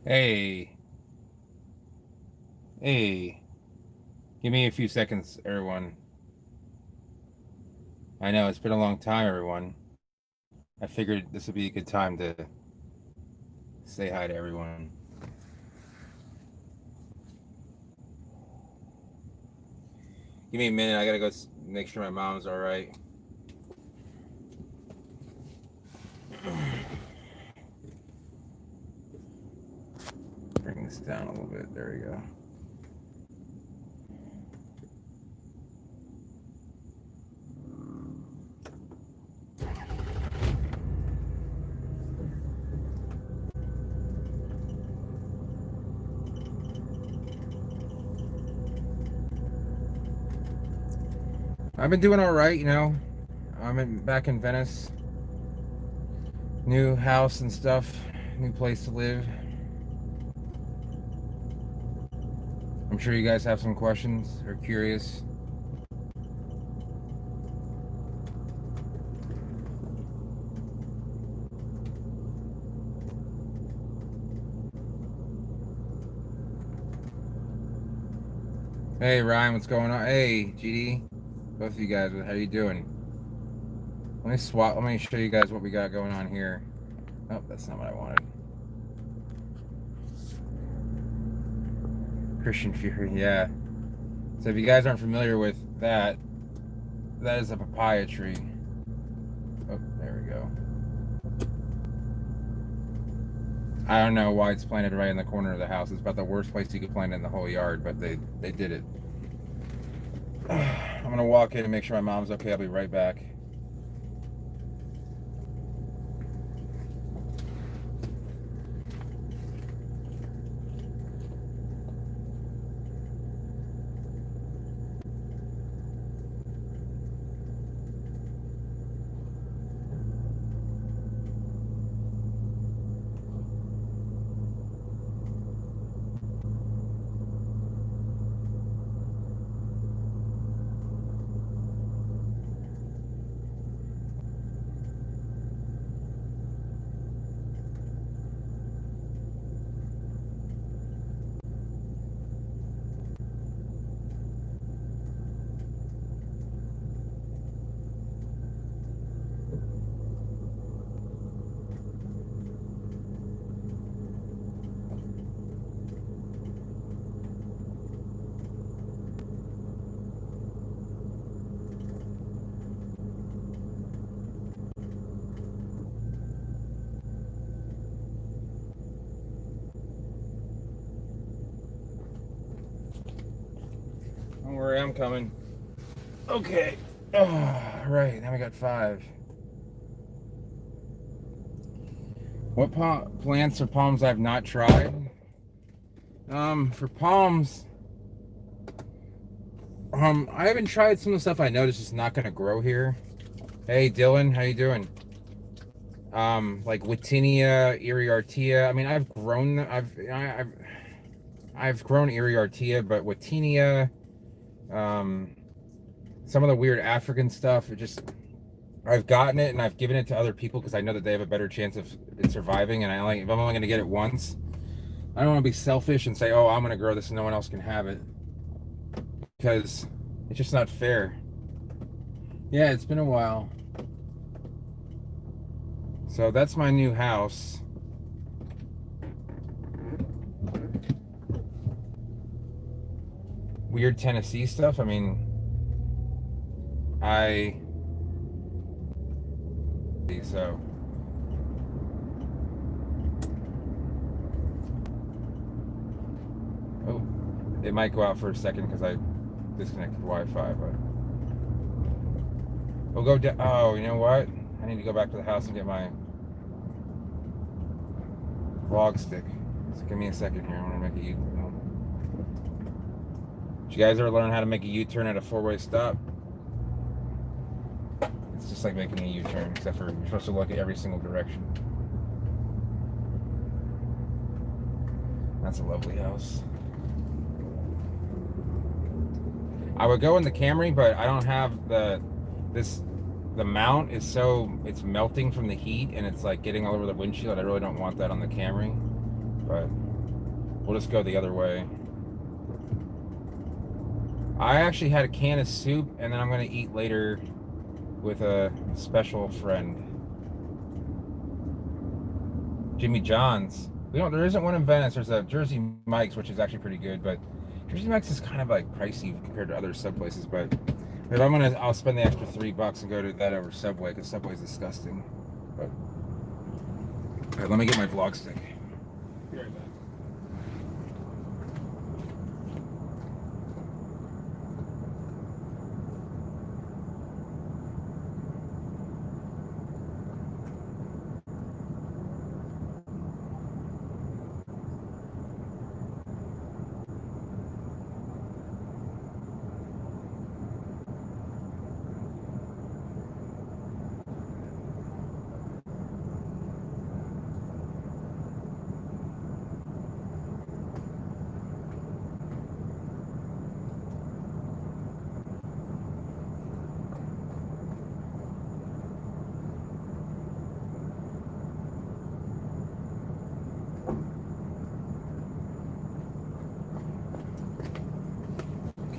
Hey, hey, give me a few seconds, everyone. I know it's been a long time, everyone. I figured this would be a good time to say hi to everyone. Give me a minute. I gotta go make sure my mom's all right. Bring this down a little bit. There we go. I've been doing all right, back in Venice. New house and stuff. New place to live. I'm sure you guys have some questions or curious. Hey Ryan, what's going on? Hey GD, both of you guys, how you doing? Let me show you guys what we got going on here. Oh, that's not what I wanted. Christian Fury, yeah. So if you guys aren't familiar with that, that is a papaya tree. Oh, there we go. I don't know why it's planted right in the corner of the house. It's about the worst place you could plant it in the whole yard, but they did it. I'm gonna walk in and make sure my mom's okay. I'll be right back. Don't worry, I'm coming. Okay. Right, now we got 5. What plants or palms I've not tried? For palms, I haven't tried some of the stuff I noticed is not gonna grow here. Hey Dylan, how you doing? Like Wittinia, Iriartia. I mean, I've grown Iriartia, but Wittinia, um, some of the weird African stuff, I've gotten it and I've given it to other people because I know that they have a better chance of it surviving. And if I'm only going to get it once, I don't want to be selfish and say, oh, I'm going to grow this and no one else can have it, because it's just not fair. Yeah, it's been a while. So that's my new house. Weird Tennessee stuff. I mean, so oh, it might go out for a second because I disconnected Wi-Fi, but we'll go down. Oh, you know what? I need to go back to the house and get my vlog stick. So give me a second here. I want to make a U-turn. Did you guys ever learn how to make a U-turn at a 4-way stop? It's just like making a U-turn, except for you're supposed to look at every single direction. That's a lovely house. I would go in the Camry, but I don't have the mount is it's melting from the heat and it's like getting all over the windshield. I really don't want that on the Camry, but We'll just go the other way. I actually had a can of soup, and then I'm going to eat later with a special friend. Jimmy John's. There isn't one in Venice. There's a Jersey Mike's, which is actually pretty good, but Jersey Mike's is kind of like pricey compared to other sub places. But if I'll spend the extra $3 and go to that over Subway, because Subway's disgusting. But all right, let me get my vlog stick. Be right back.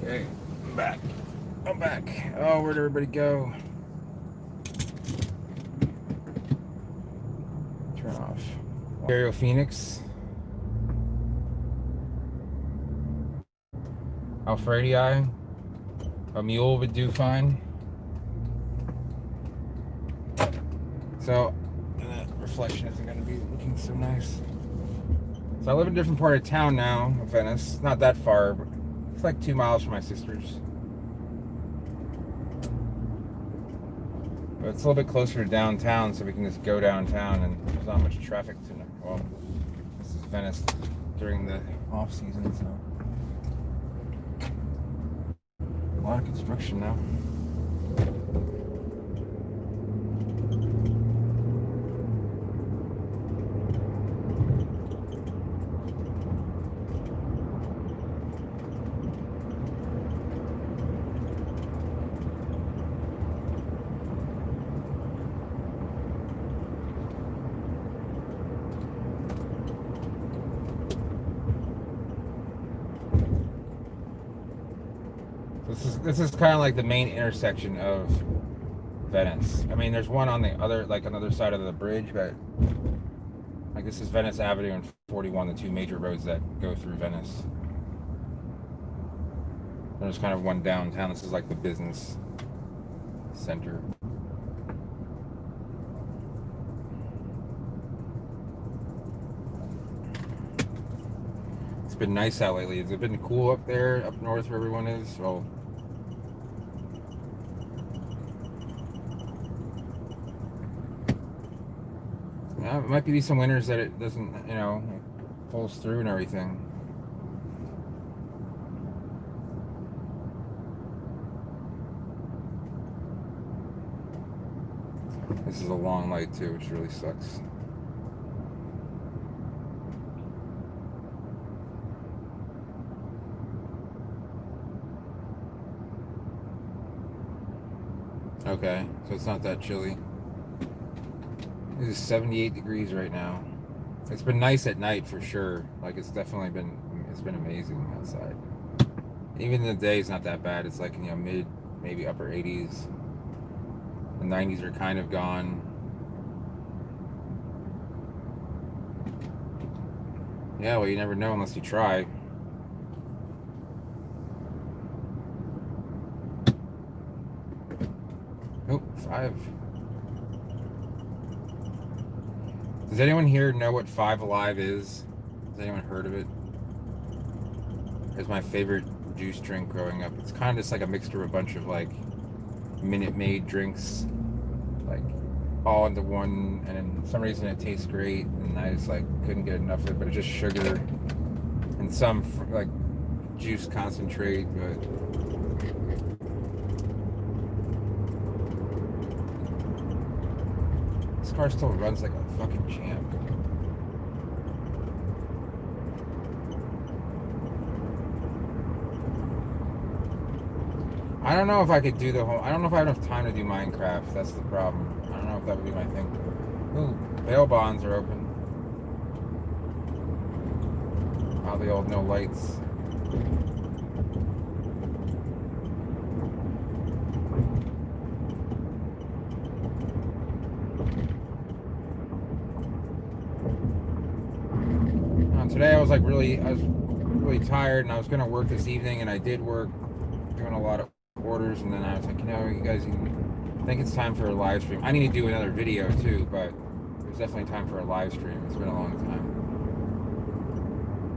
Okay, I'm back. Oh, where'd everybody go? Turn off. Ontario Phoenix. Alfredii. A mule would do fine. So, that reflection isn't going to be looking so nice. So I live in a different part of town now, Venice. Not that far, but it's like 2 miles from my sister's. But it's a little bit closer to downtown, so we can just go downtown, and there's not much traffic to know. Well, this is Venice during the off season, so a lot of construction now. This is kind of like the main intersection of Venice. I mean, there's one on the other, like on the other side of the bridge, but like this is Venice Avenue and 41, the two major roads that go through Venice. There's kind of one downtown. This is like the business center. It's been nice out lately. Has it been cool up there, up north where everyone is? Well, yeah, it might be some winters that it doesn't, you know, it pulls through and everything. This is a long light too, which really sucks. Okay, so it's not that chilly. It is 78 degrees right now. It's been nice at night for sure. Like it's definitely been, it's been amazing outside. Even the day is not that bad. It's like, you know, mid, maybe upper 80s. The 90s are kind of gone. Yeah, well, you never know unless you try. Oh, 5. Does anyone here know what 5 Alive is? Has anyone heard of it? It's my favorite juice drink growing up. It's kind of just like a mixture of a bunch of like Minute Maid drinks, like all into one, and then for some reason it tastes great, and I just like couldn't get enough of it. But it's just sugar and some like juice concentrate. But this car still runs like a fucking champ. I don't know if I could do the whole... I don't know if I have enough time to do Minecraft. That's the problem. I don't know if that would be my thing. Ooh, bail bonds are open. All the old no lights. Today I was really tired, and I was gonna work this evening, and I did work, doing a lot of orders, and then I was like, you guys, I think it's time for a live stream. I need to do another video too, but there's definitely time for a live stream. It's been a long time.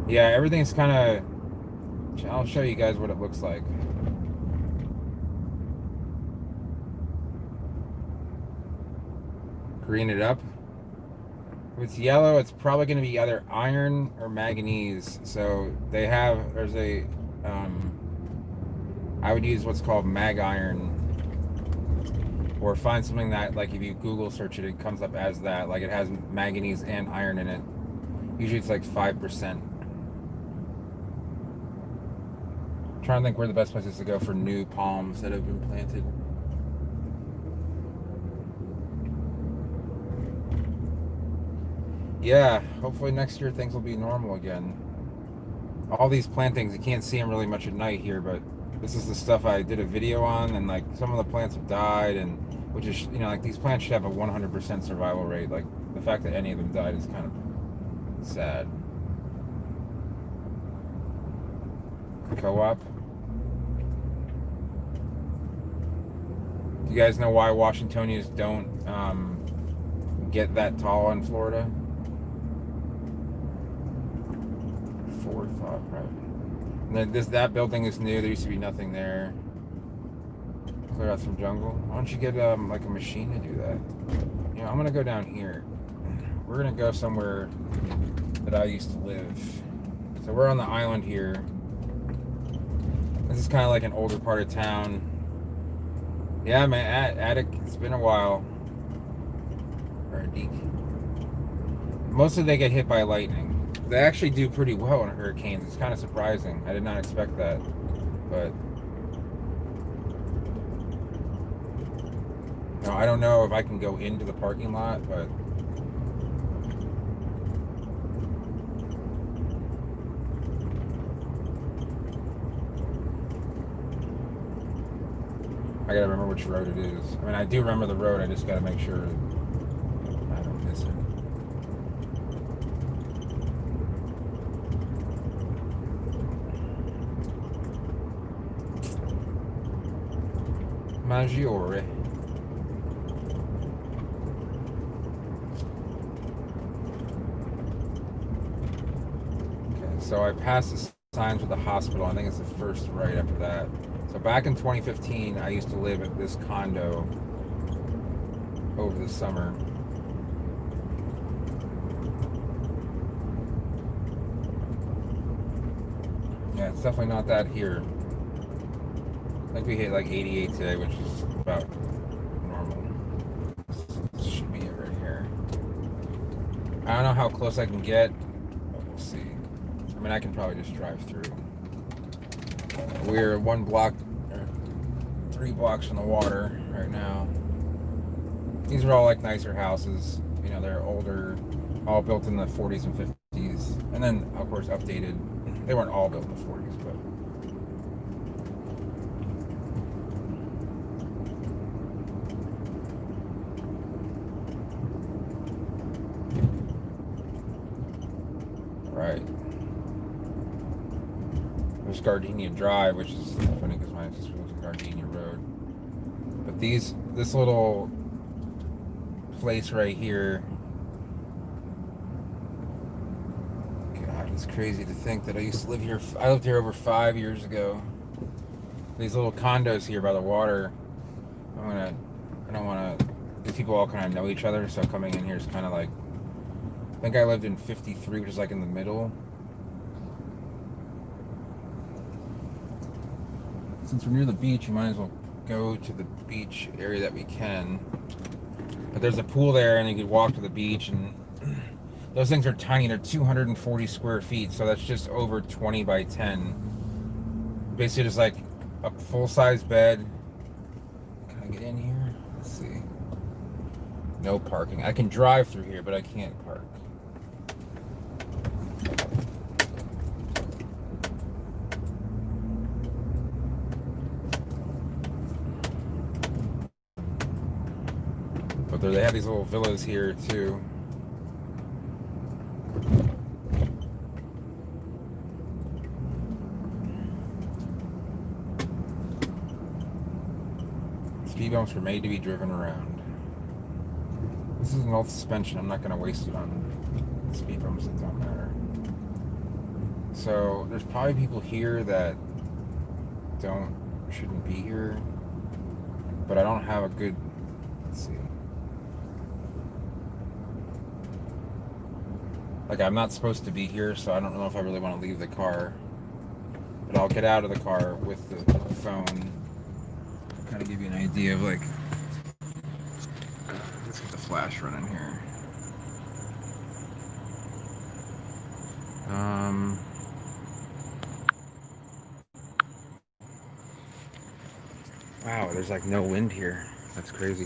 Yeah, everything's kind of. I'll show you guys what it looks like. Green it up. If it's yellow, it's probably going to be either iron or manganese. So there's a, I would use what's called mag iron, or find something that, like, if you Google search it, it comes up as that. Like, it has manganese and iron in it. Usually it's like 5%. I'm trying to think where the best place is to go for new palms that have been planted. Yeah, hopefully next year things will be normal again. All these plantings, you can't see them really much at night here, but this is the stuff I did a video on, and like some of the plants have died, and which is, like, these plants should have a 100% survival rate. Like, the fact that any of them died is kind of sad. Co-op. Do you guys know why Washingtonians don't get that tall in Florida? Right. And then that building is new. There used to be nothing there. Clear out some jungle. Why don't you get like a machine to do that? I'm gonna go down here. We're gonna go somewhere that I used to live. So we're on the island here. This is kind of like an older part of town. Yeah, man, attic. It's been a while. Or a deek. Mostly they get hit by lightning. They actually do pretty well in hurricanes. It's kind of surprising. I did not expect that, but I don't know if I can go into the parking lot, but I gotta remember which road it is. I mean, I do remember the road. I just gotta make sure I don't miss it. Maggiore. Okay, so I passed the signs with the hospital. I think it's the first right after that. So back in 2015, I used to live at this condo over the summer. Yeah, it's definitely not that here. I think we hit like 88 today, which is about normal. This should be it right here. I don't know how close I can get, but we'll see. I mean, I can probably just drive through. We're 1 block, or 3 blocks from the water right now. These are all like nicer houses. They're older, all built in the 40s and 50s. And then, of course, updated. They weren't all built in the 40s, but right. There's Gardenia Drive, which is funny because mine just was Gardenia Road. But this little place right here, God, it's crazy to think that I used to live here. I lived here over 5 years ago. These little condos here by the water. I don't want to. These people all kind of know each other, so coming in here is kind of like. I think I lived in 53, which is like in the middle. Since we're near the beach, you might as well go to the beach area that we can. But there's a pool there, and you could walk to the beach, and those things are tiny. They're 240 square feet, so that's just over 20 by 10. Basically just like a full-size bed. Can I get in here? Let's see. No parking. I can drive through here, but I can't park. older. They have these little villas here too. Speed bumps were made to be driven around. This is an old suspension. I'm not going to waste it on speed bumps that don't matter. So there's probably people here that shouldn't be here, but I don't have a good, let's see. Like, I'm not supposed to be here, so I don't know if I really want to leave the car. But I'll get out of the car with the phone. Kind of give you an idea of, like, let's get the flash running here. Wow, there's like no wind here. That's crazy.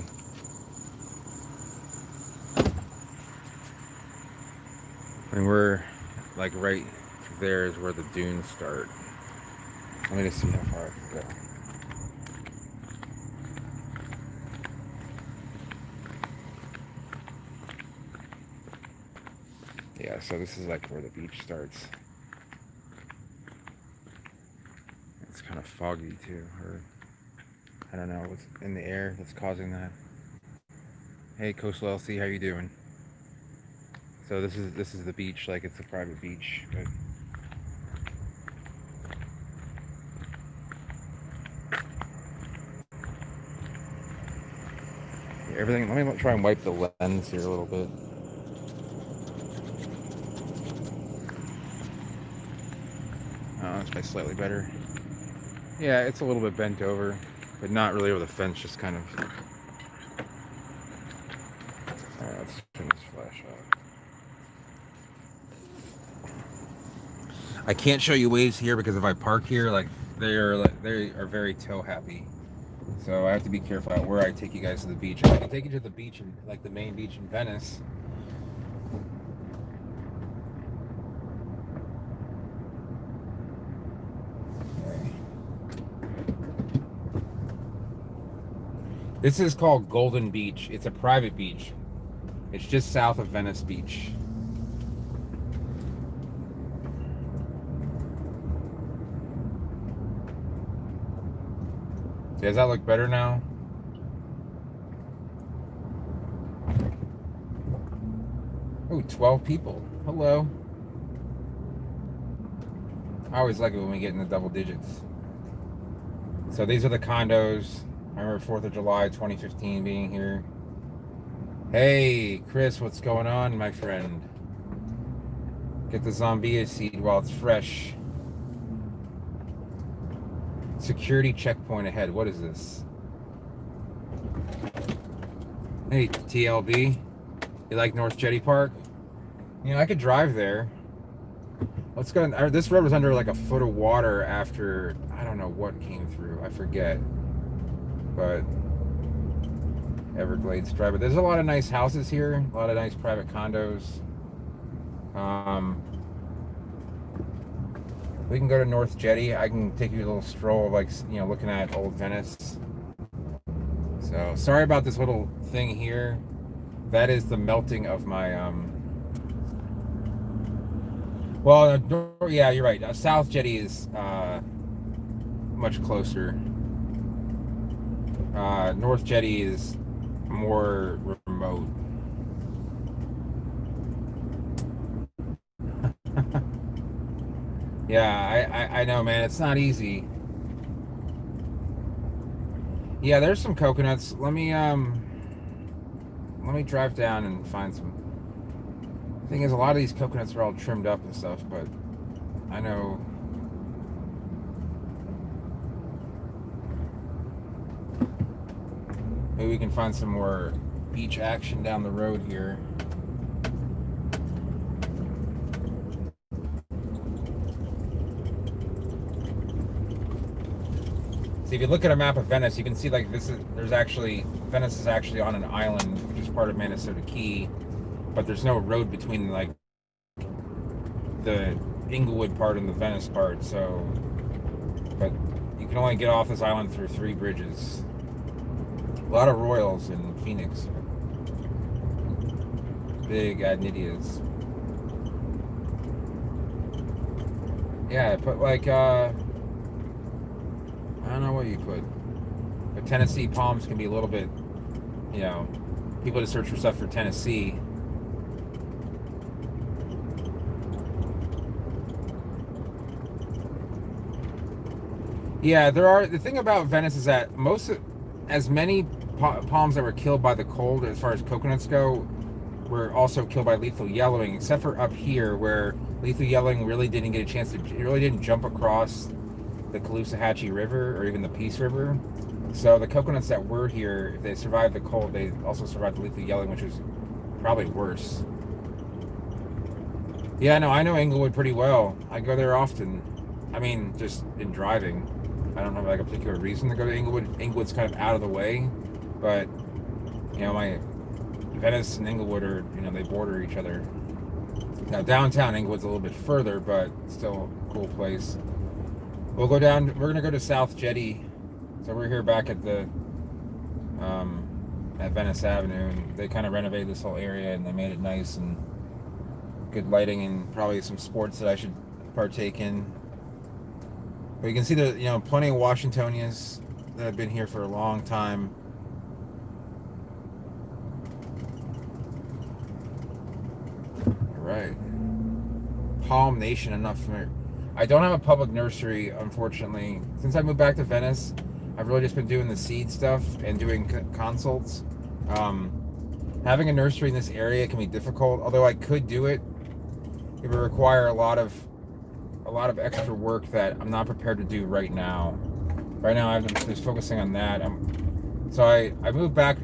And we're like right there is where the dunes start. Let me just see how far I can go. Yeah, so this is like where the beach starts. It's kind of foggy too, or I don't know what's in the air that's causing that. Hey, Coastal LC, how you doing? So this is the beach, like it's a private beach, but yeah, everything. Let me try and wipe the lens here a little bit. Oh, that's probably slightly better. Yeah, it's a little bit bent over, but not really over the fence, just kind of. Alright, let's turn this flash off. I can't show you waves here because if I park here, like they are very tow happy. So I have to be careful about where I take you guys to the beach. I can take you to the beach, like the main beach in Venice. This is called Golden Beach. It's a private beach. It's just south of Venice Beach. So does that look better now? Oh, 12 people. Hello. I always like it when we get in the double digits. So these are the condos. I remember 4th of July 2015 being here. Hey, Chris, what's going on, my friend? Get the Zambia seed while it's fresh. Security checkpoint ahead. What is this? Hey, TLB. You like North Jetty Park? You know, I could drive there. Let's go. This road was under like a foot of water after, I don't know what came through. I forget. But Everglades Drive. But there's a lot of nice houses here. A lot of nice private condos. We can go to North Jetty. I can take you a little stroll, like, you know, looking at old Venice. So sorry about this little thing here. That is the melting of my well, yeah, you're right. South Jetty is much closer. North Jetty is more remote. Yeah, I know, man. It's not easy. Yeah, there's some coconuts. Let me drive down and find some. The thing is, a lot of these coconuts are all trimmed up and stuff, but I know. Maybe we can find some more beach action down the road here. See, if you look at a map of Venice, you can see like Venice is actually on an island, which is part of Minnesota Key, but there's no road between like the Inglewood part and the Venice part. So, but you can only get off this island through 3 bridges. A lot of Royals in Phoenix. Big adnidias. Yeah, put like I don't know what you put. But Tennessee palms can be a little bit, you know, people just search for stuff for Tennessee. Yeah, there are. The thing about Venice is that as many palms that were killed by the cold, as far as coconuts go, were also killed by lethal yellowing, except for up here where lethal yellowing really didn't get a chance to, it really didn't jump across the Caloosahatchee River or even the Peace River. So the coconuts that were here, if they survived the cold, they also survived the lethal yellowing, which was probably worse. Yeah, no, I know Inglewood pretty well. I go there often. I mean, just in driving. I don't have like a particular reason to go to Inglewood. Inglewood's kind of out of the way, but you know, my Venice and Inglewood are, you know, they border each other. Now downtown Inglewood's a little bit further, but still a cool place. We'll go down. We're gonna go to South Jetty. So we're here back at the at Venice Avenue, and they kind of renovated this whole area and they made it nice and good lighting and probably some sports that I should partake in. But you can see that, you know, plenty of Washingtonians that have been here for a long time. All right. Palm Nation, I'm not familiar. I don't have a public nursery, unfortunately. Since I moved back to Venice, I've really just been doing the seed stuff and doing consults. Having a nursery in this area can be difficult, although I could do it. It would require a lot of extra work that I'm not prepared to do right now. Right now, I'm just focusing on that. So I moved back.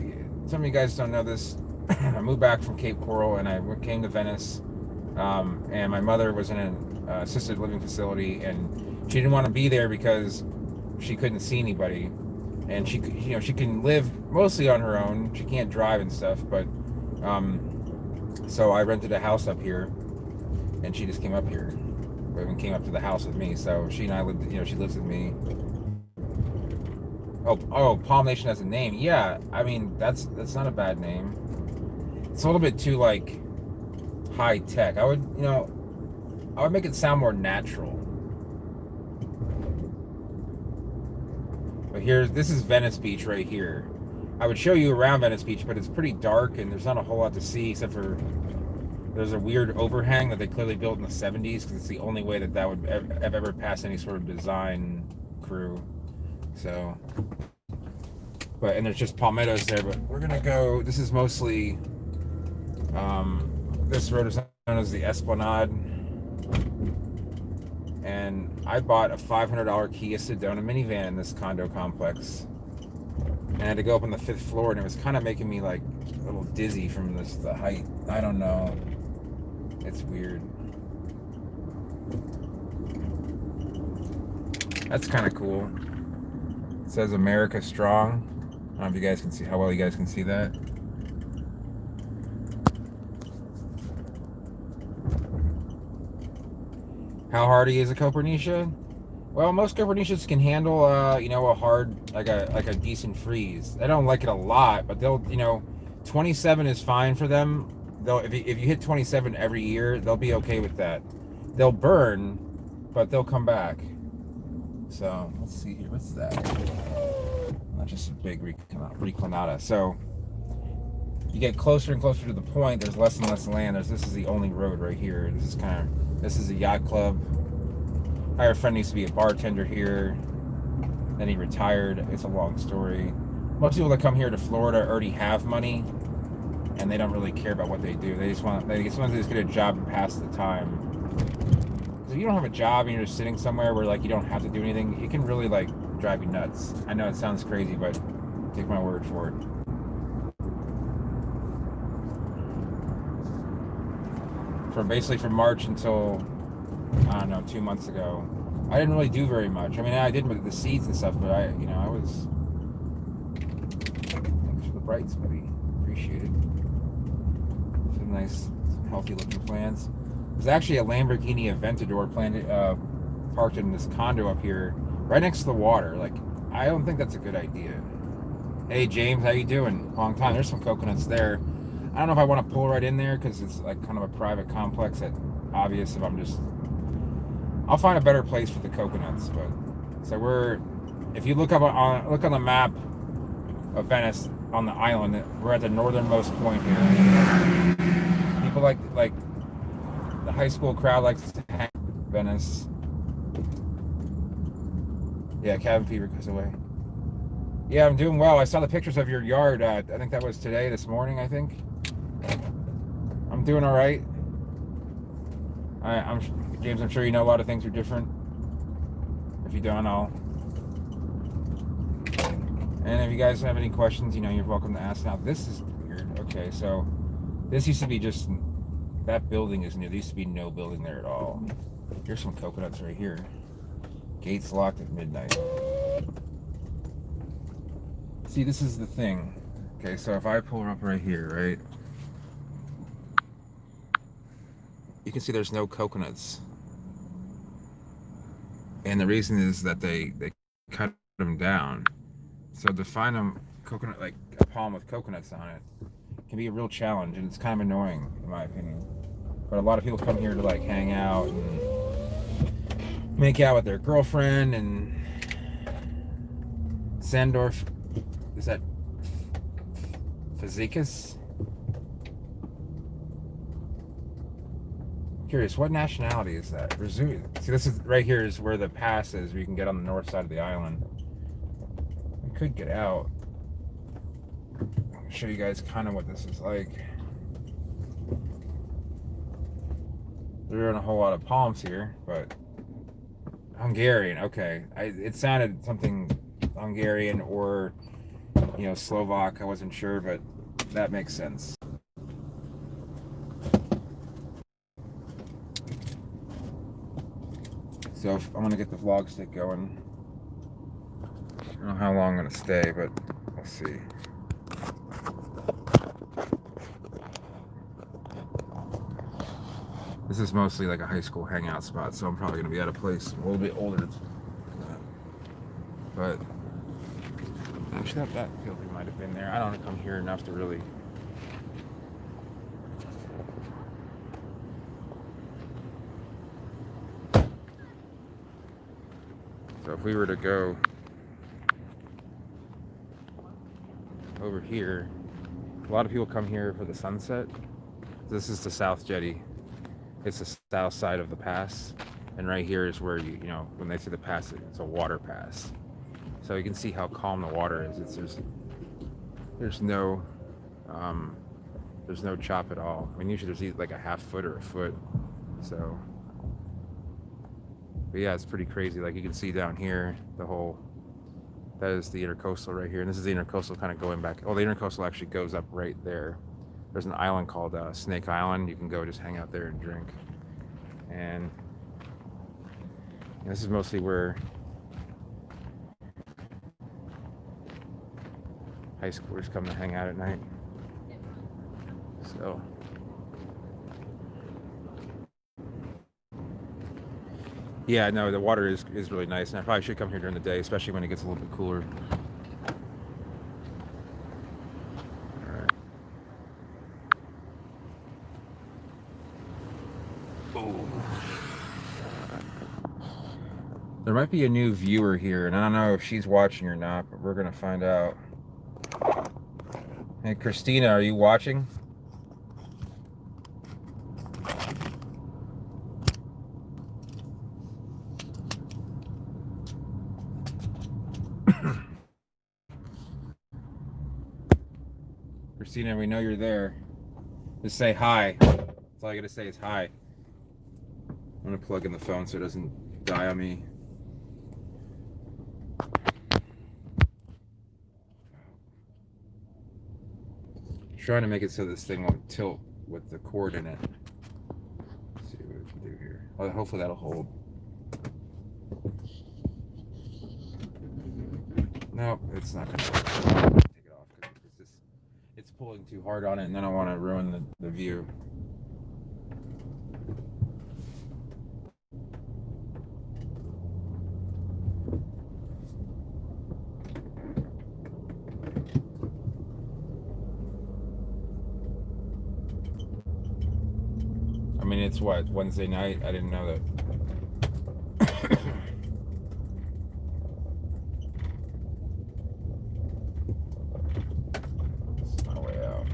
Some of you guys don't know this. I moved back from Cape Coral and I came to Venice. And my mother was in an assisted living facility, and she didn't want to be there because she couldn't see anybody. And she, you know, she can live mostly on her own. She can't drive and stuff, but so I rented a house up here, and she just came up here. And came up to the house with me. So she and I lived, you know, she lives with me. Oh, Palm Nation has a name. Yeah, I mean that's not a bad name. It's a little bit too like high tech. I would make it sound more natural. But this is Venice Beach right here. I would show you around Venice Beach, but it's pretty dark and there's not a whole lot to see except for there's a weird overhang that they clearly built in the 70s because it's the only way that would have ever passed any sort of design crew. So, and there's just palmettos there, but we're gonna go, this is mostly, this road is known as the Esplanade. And I bought a $500 Kia Sedona minivan in this condo complex. And I had to go up on the 5th floor, and it was kind of making me like a little dizzy from the height. I don't know. It's weird. That's kind of cool. It says America Strong. I don't know if you guys can see how well you guys can see that. How hardy is a Copernicia? Well, most Copernicias can handle, you know, a hard, like a decent freeze. They don't like it a lot, but they'll, you know, 27 is fine for them. They'll, if you hit 27 every year, they'll be okay with that. They'll burn, but they'll come back. So let's see here. What's that? Not just a big reclinata. So you get closer and closer to the point. There's less and less land. This is the only road right here. This is a yacht club. I have a friend who used to be a bartender here. Then he retired. It's a long story. Most people that come here to Florida already have money, and they don't really care about what they do. They just want to get a job and pass the time. If you don't have a job and you're just sitting somewhere where like you don't have to do anything, it can really like drive you nuts. I know it sounds crazy, but take my word for it. From March until, I don't know, 2 months ago, I didn't really do very much. I mean, I did with the seeds and stuff, but I was. Thanks for the brights, buddy. Appreciate it. Some nice, healthy looking plants. There's actually a Lamborghini Aventador planted, parked in this condo up here, right next to the water. Like, I don't think that's a good idea. Hey James, how you doing? Long time. There's some coconuts there. I don't know if I want to pull right in there because it's like kind of a private complex. That obvious if I'm just, I'll find a better place for the coconuts. But so if you look on the map of Venice on the island, we're at the northernmost point here. People like the high school crowd likes to hang in Venice. Yeah, cabin fever goes away. Yeah, I'm doing well. I saw the pictures of your yard. I think that was this morning, I think. I'm doing all right. James, I'm sure you know a lot of things are different. If you don't, and if you guys have any questions, you're welcome to ask. Now, this is weird. Okay, so this used to be just, that building is new. There used to be no building there at all. Here's some coconuts right here. Gates locked at midnight. See, this is the thing. Okay, so if I pull her up right here, right? You can see there's no coconuts. And the reason is that they cut them down. So to find them coconut, like a palm with coconuts on it, can be a real challenge, and it's kind of annoying in my opinion. But a lot of people come here to like hang out and make out with their girlfriend. And Sandorf, is that Fazekas? Curious, what nationality is that? See, this is right here is where the pass is, where you can get on the north side of the island. I could get out. I'll show you guys kind of what this is like. There aren't a whole lot of palms here, but Hungarian. Okay, it sounded something Hungarian or Slovak. I wasn't sure, but that makes sense. So I'm gonna get the vlog stick going. I don't know how long I'm gonna stay, but we'll see. This is mostly like a high school hangout spot, so I'm probably gonna be at a place a little bit older. But actually, that building might have been there. I don't come here enough to really. So if we were to go over here, a lot of people come here for the sunset. This is the South Jetty. It's the south side of the pass, and right here is where when they say the pass, it's a water pass. So you can see how calm the water is. There's no chop at all. I mean, usually there's like a half foot or a foot. So. But yeah, it's pretty crazy. Like you can see down here, that is the intercoastal right here. And this is the intercoastal kind of going back. Oh, the intercoastal actually goes up right there. There's an island called Snake Island. You can go just hang out there and drink. And this is mostly where high schoolers come to hang out at night. So. Yeah, no, the water is really nice, and I probably should come here during the day, especially when it gets a little bit cooler. All right. Oh. There might be a new viewer here, and I don't know if she's watching or not, but we're gonna find out. Hey, Christina, are you watching? Christina, we know you're there. Just say hi. That's all I gotta say is hi. I'm gonna plug in the phone so it doesn't die on me. Trying to make it so this thing won't tilt with the cord in it. Let's see what we can do here. Well, hopefully that'll hold. Nope, it's not gonna work. Take it off because it's pulling too hard on it, and then I want to ruin the view. mean, it's what, Wednesday night? I didn't know that. It's my way out.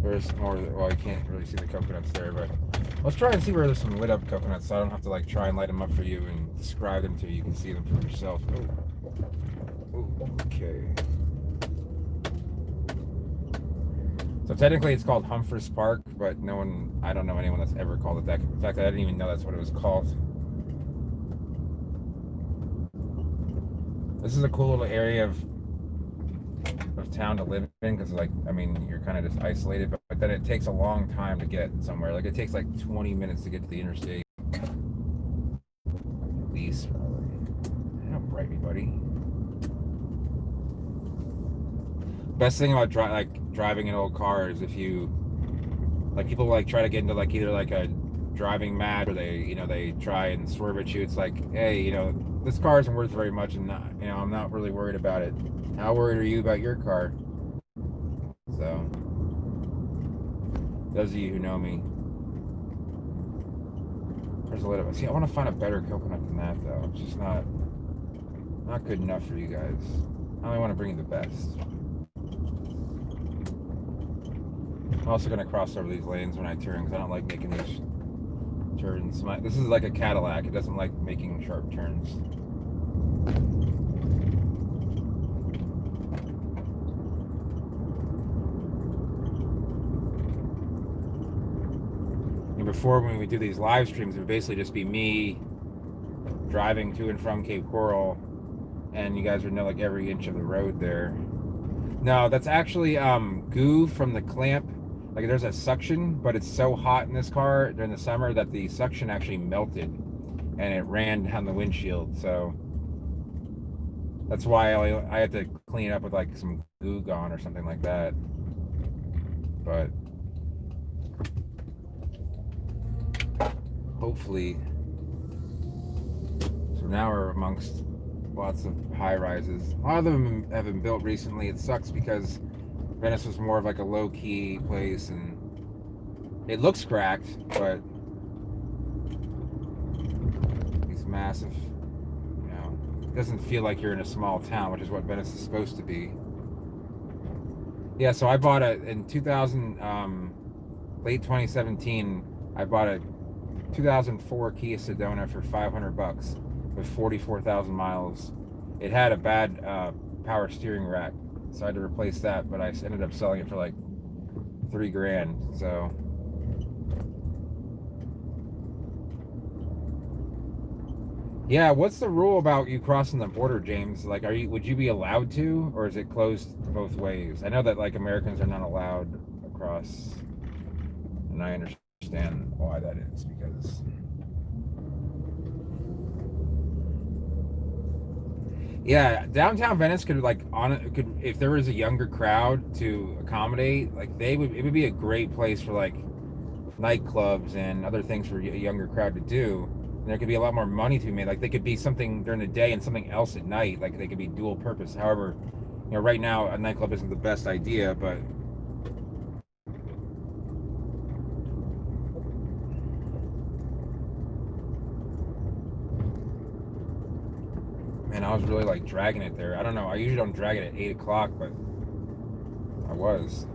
There's more, well, you can't really see the coconuts there, but let's try and see where there's some lit up coconuts so I don't have to like try and light them up for you and describe them to you. You can see them for yourself. Oh, okay. So technically it's called Humphreys Park, but I don't know anyone that's ever called it that. In fact, I didn't even know that's what it was called. This is a cool little area of town to live in because, like, I mean, you're kind of just isolated, but then it takes a long time to get somewhere. Like, it takes like 20 minutes to get to the interstate. At least, probably. How bright me, buddy. Best thing about driving an old car is if you, like, people like try to get into like either like a driving mad or they try and swerve at you. It's like, hey, this car isn't worth very much, and I'm not really worried about it. How worried are you about your car? So, those of you who know me, there's a little. See, I want to find a better coconut than that, though. It's just not good enough for you guys. I only want to bring you the best. I'm also going to cross over these lanes when I turn because I don't like making these turns. This is like a Cadillac. It doesn't like making sharp turns. And before, when we do these live streams, it would basically just be me driving to and from Cape Coral, and you guys would know like every inch of the road there. No, that's actually goo from the clamp. Like, there's a suction, but it's so hot in this car during the summer that the suction actually melted and it ran down the windshield. So that's why I had to clean it up with like some goo gone or something like that. But hopefully, so now we're amongst lots of high rises. A lot of them have been built recently. It sucks because Venice was more of like a low-key place, and it looks cracked, but these massive, it doesn't feel like you're in a small town, which is what Venice is supposed to be. Yeah, so I bought in 2000, late 2017, I bought a 2004 Kia Sedona for $500 with 44,000 miles. It had a bad power steering rack, so I had to replace that, but I ended up selling it for like $3,000. So yeah, what's the rule about you crossing the border, James? Like, would you be allowed to, or is it closed both ways? I know that like Americans are not allowed across, and I understand why that is, because yeah, downtown Venice could if there was a younger crowd to accommodate, like it would be a great place for like nightclubs and other things for a younger crowd to do. And there could be a lot more money to be made. Like, they could be something during the day and something else at night. Like, they could be dual purpose. However, right now a nightclub isn't the best idea, but man, I was really like dragging it there. I don't know. I usually don't drag it at 8 o'clock, but I was.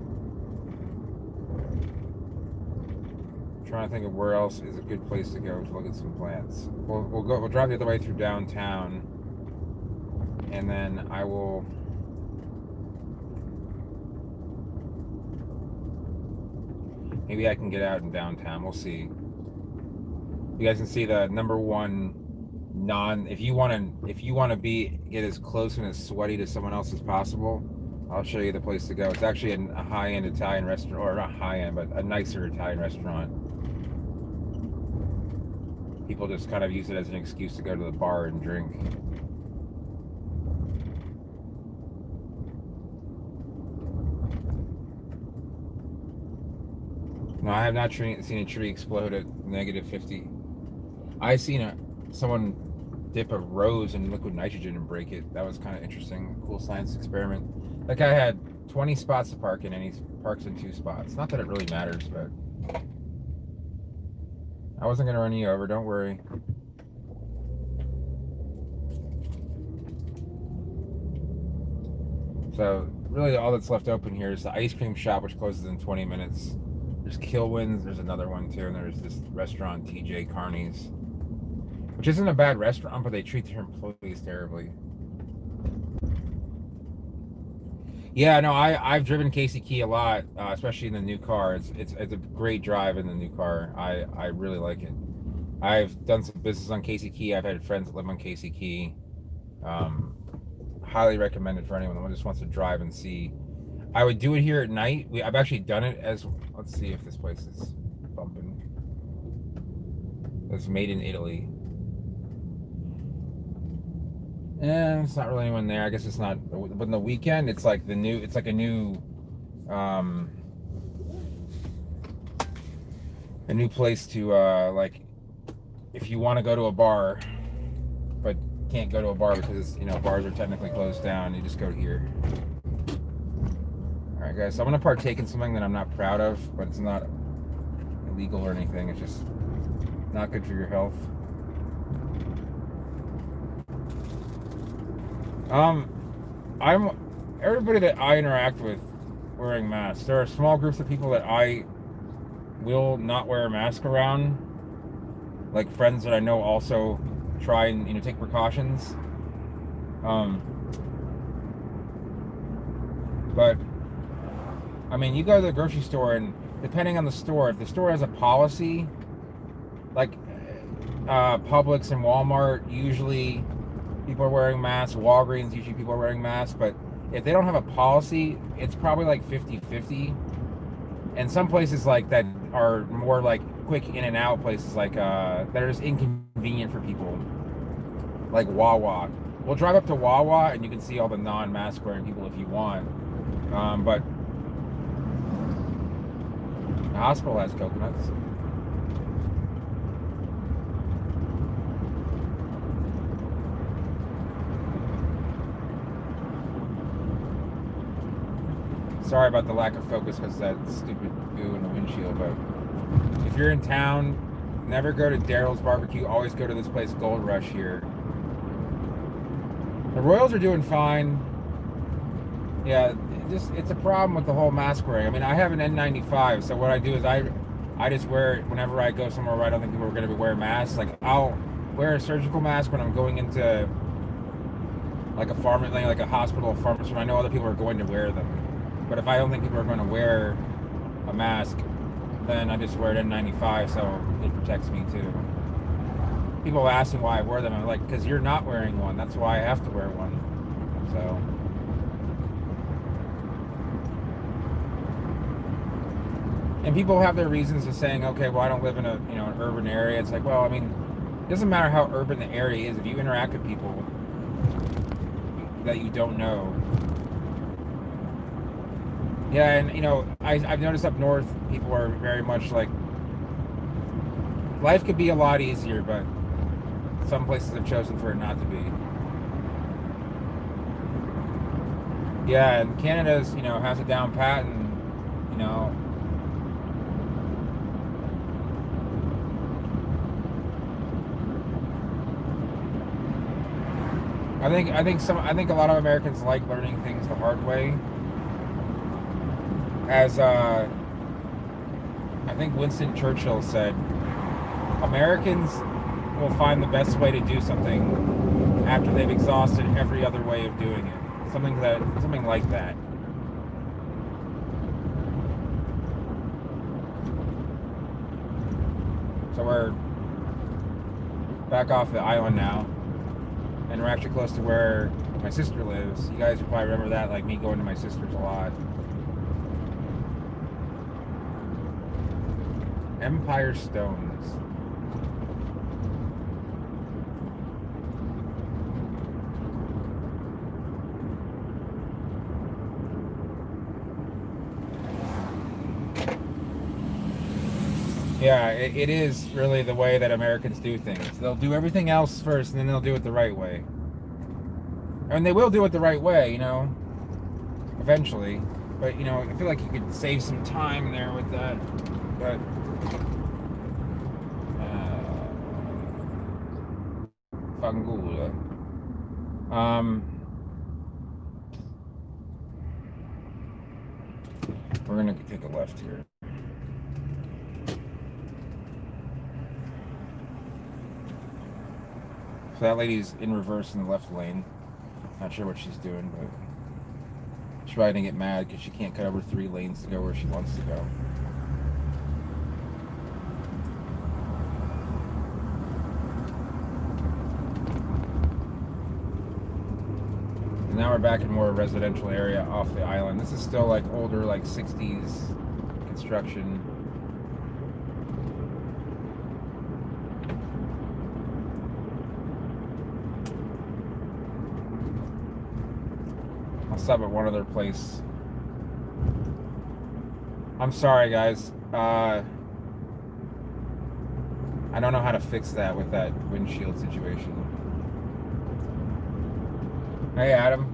I'm trying to think of where else is a good place to go to look at some plants. We'll drive the other way through downtown, and then I will. Maybe I can get out in downtown. We'll see. You guys can see the number one if you want to get as close and as sweaty to someone else as possible, I'll show you the place to go. It's actually a high-end Italian restaurant, or not high-end, but a nicer Italian restaurant. People just kind of use it as an excuse to go to the bar and drink. No, I have not seen a tree explode at -50. I seen someone dip a rose in liquid nitrogen and break it. That was kind of interesting. Cool science experiment. That guy had 20 spots to park in, and he parks in 2 spots. Not that it really matters, but I wasn't gonna run you over, don't worry. So really all that's left open here is the ice cream shop, which closes in 20 minutes. There's Kilwin's, there's another one too, and there's this restaurant, TJ Carney's, which isn't a bad restaurant, but they treat their employees terribly. Yeah, no, I've driven Casey Key a lot, especially in the new car. It's a great drive in the new car. I really like it. I've done some business on Casey Key. I've had friends that live on Casey Key. Um, Highly recommended for anyone that just wants to drive and see. I would do it here at night. I've actually done it as. Let's see if this place is bumping. It's made in Italy. It's not really anyone there. I guess it's not. But in the weekend, it's like the new. It's like a new place to like if you want to go to a bar, but can't go to a bar because bars are technically closed down. You just go here. All right, guys. So I'm gonna partake in something that I'm not proud of, but it's not illegal or anything. It's just not good for your health. I'm everybody that I interact with wearing masks. There are small groups of people that I will not wear a mask around, like friends that I know also try and take precautions. But I mean, you go to the grocery store, and depending on the store, if the store has a policy, like Publix and Walmart, usually people are wearing masks. Walgreens, usually people are wearing masks. But if they don't have a policy, it's probably like 50-50. And some places like that are more like quick in and out places, like that are just inconvenient for people, like Wawa. We'll drive up to Wawa and you can see all the non-mask wearing people if you want. But the hospital has coconuts. Sorry about the lack of focus because that stupid goo in the windshield, but if you're in town, never go to Daryl's Barbecue. Always go to this place, Gold Rush here. The Royals are doing fine. Yeah, it's a problem with the whole mask wearing. I mean, I have an N95, so what I do is I just wear it whenever I go somewhere where I don't think people are going to be wearing masks. Like, I'll wear a surgical mask when I'm going into like a pharmacy, like a hospital, a pharmacy, when I know other people are going to wear them. But if I don't think people are going to wear a mask, then I just wear it N95, so it protects me too. People ask me why I wear them. I'm like, because you're not wearing one. That's why I have to wear one. So. And people have their reasons of saying, okay, well, I don't live in an urban area. It's like, well, I mean, it doesn't matter how urban the area is. If you interact with people that you don't know. Yeah, and I've noticed up north, people are very much like, life could be a lot easier, but some places have chosen for it not to be. Yeah, and Canada's, has it down pat, and, I think a lot of Americans like learning things the hard way. As I think Winston Churchill said, Americans will find the best way to do something after they've exhausted every other way of doing it. Something like that. So we're back off the island now, and we're actually close to where my sister lives. You guys will probably remember that, like me going to my sister's a lot. Empire Stones. Yeah, it is really the way that Americans do things. They'll do everything else first, and then they'll do it the right way. And they will do it the right way, eventually. But, I feel like you could save some time there with that. But Vaffanculo. We're gonna take a left here. So that lady's in reverse in the left lane. Not sure what she's doing, but she's probably gonna get mad because she can't cut over 3 lanes to go where she wants to go. And now we're back in more residential area off the island. This is still like older, like 60s construction. I'll stop at one other place. I'm sorry, guys. I don't know how to fix that with that windshield situation. Hey, Adam.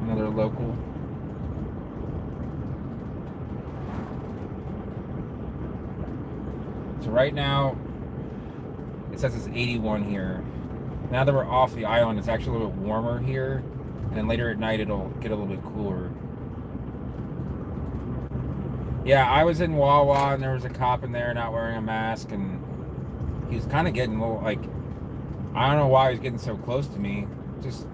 Another local. So right now, it says it's 81 here. Now that we're off the island, it's actually a little bit warmer here. And then later at night, it'll get a little bit cooler. Yeah, I was in Wawa and there was a cop in there not wearing a mask. And he was kind of getting a little, like, I don't know why he was getting so close to me. Just,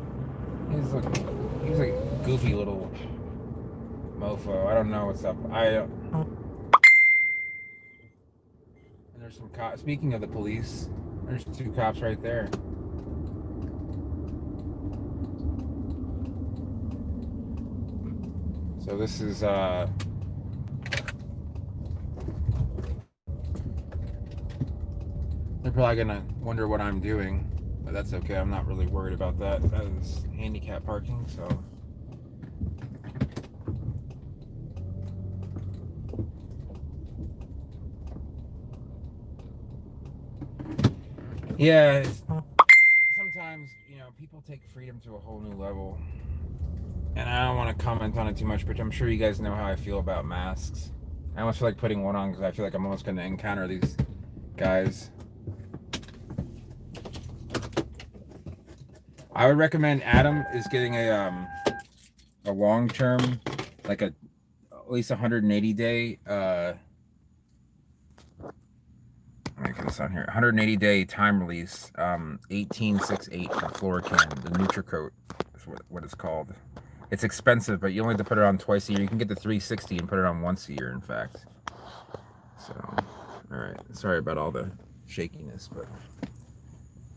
he was like a goofy little mofo. I don't know what's up. And there's some cops. Speaking of the police, there's 2 cops right there. So this is they're probably gonna wonder what I'm doing, but that's okay. I'm not really worried about that. That is handicap parking, so. Yeah, sometimes, you know, people take freedom to a whole new level. And I don't want to comment on it too much, but I'm sure you guys know how I feel about masks. I almost feel like putting one on because I feel like I'm almost going to encounter these guys. I would recommend Adam is getting a long-term, like at least 180 day. Let me get this on here. 180 day time release. 1868 from Florican, the Nutricoat is what it's called. It's expensive, but you only have to put it on twice a year. You can get the 360 and put it on once a year, in fact. So, all right. Sorry about all the shakiness, but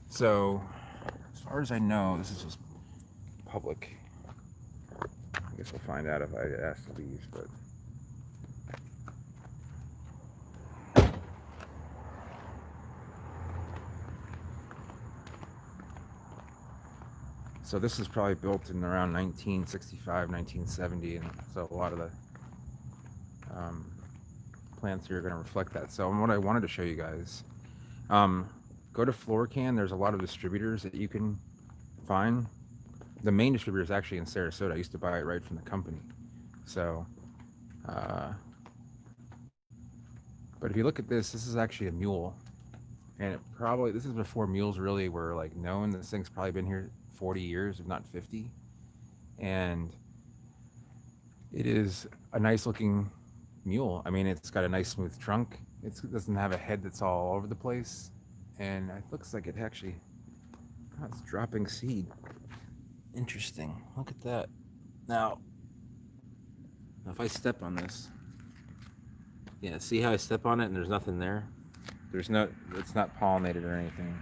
so as far as I know, this is just public. I guess we'll find out if I get asked to leave, but. So this is probably built in around 1965, 1970, and so a lot of the plants here are going to reflect that. So what I wanted to show you guys, go to Florican. There's a lot of distributors that you can find. The main distributor is actually in Sarasota. I used to buy it right from the company. So, but if you look at this, this is actually a mule, and this is before mules really were like known. This thing's probably been here 40 years, if not 50, and it is a nice looking mule. I mean, it's got a nice smooth trunk. It doesn't have a head that's all over the place, and it looks like it actually, it's dropping seed. Interesting. Look at that. Now if I step on this, yeah, see how I step on it and there's nothing there? It's not pollinated or anything.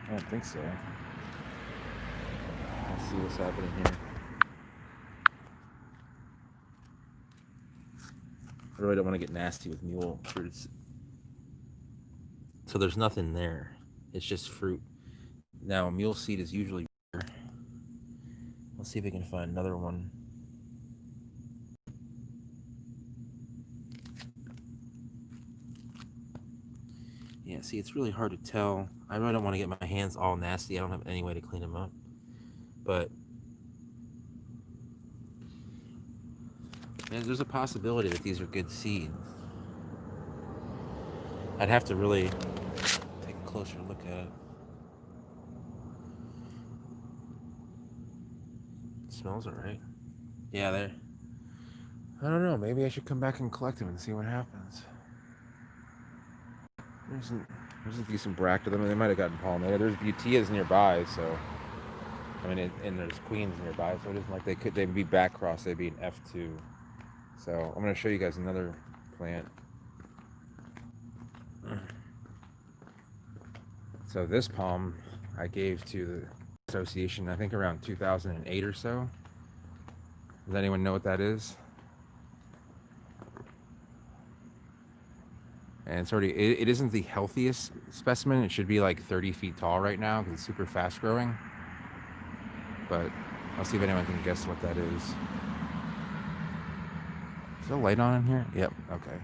I don't think so. Let's see what's happening here. I really don't want to get nasty with mule fruits. So there's nothing there. It's just fruit. Now, mule seed is usually better. Let's see if we can find another one. Yeah, see, it's really hard to tell. I really don't want to get my hands all nasty. I don't have any way to clean them up. But man, there's a possibility that these are good seeds. I'd have to really take a closer look at it. It smells alright. Yeah, there. I don't know. Maybe I should come back and collect them and see what happens. There's a decent bracket of them. They might have gotten pollinated. There's Butias nearby, so I mean, and there's Queens nearby, so it isn't like they'd be back cross. They'd be an F2. So I'm gonna show you guys another plant. So this palm I gave to the association, I think around 2008 or so. Does anyone know what that is? And it's already, it isn't the healthiest specimen. It should be like 30 feet tall right now because it's super fast growing. But I'll see if anyone can guess what that is. Is there a light on in here? Yep, okay.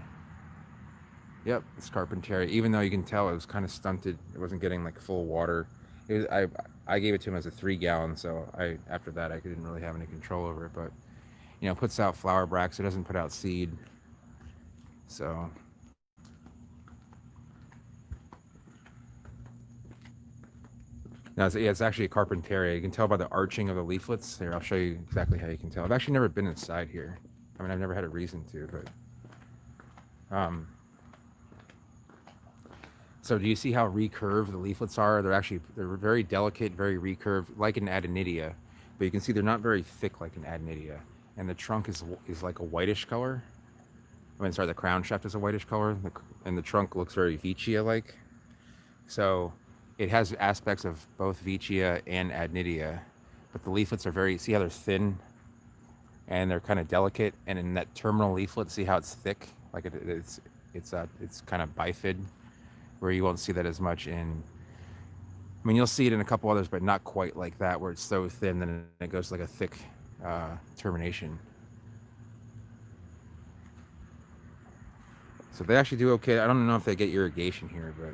Yep, it's Carpentaria. Even though you can tell it was kind of stunted, it wasn't getting like full water. It was, I gave it to him as a 3-gallon, so after that I didn't really have any control over it. But you know, it puts out flower bracts. It doesn't put out seed. So now it's actually a Carpentaria. You can tell by the arching of the leaflets. Here, I'll show you exactly how you can tell. I've actually never been inside here. I mean, I've never had a reason to, but so do you see how recurved the leaflets are? They're very delicate, very recurved, like an Adenidia, but you can see they're not very thick like an Adenidia. And the trunk is like a whitish color. I mean, sorry, the crown shaft is a whitish color, and the trunk looks very Veitchia-like. So it has aspects of both Veitchia and Adenidia, but the leaflets are very, see how they're thin and they're kind of delicate. And in that terminal leaflet, see how it's thick, like it's kind of bifid, where you won't see that as much in, I mean, you'll see it in a couple others, but not quite like that, where it's so thin then it goes like a thick termination. So they actually do okay. I don't know if they get irrigation here, but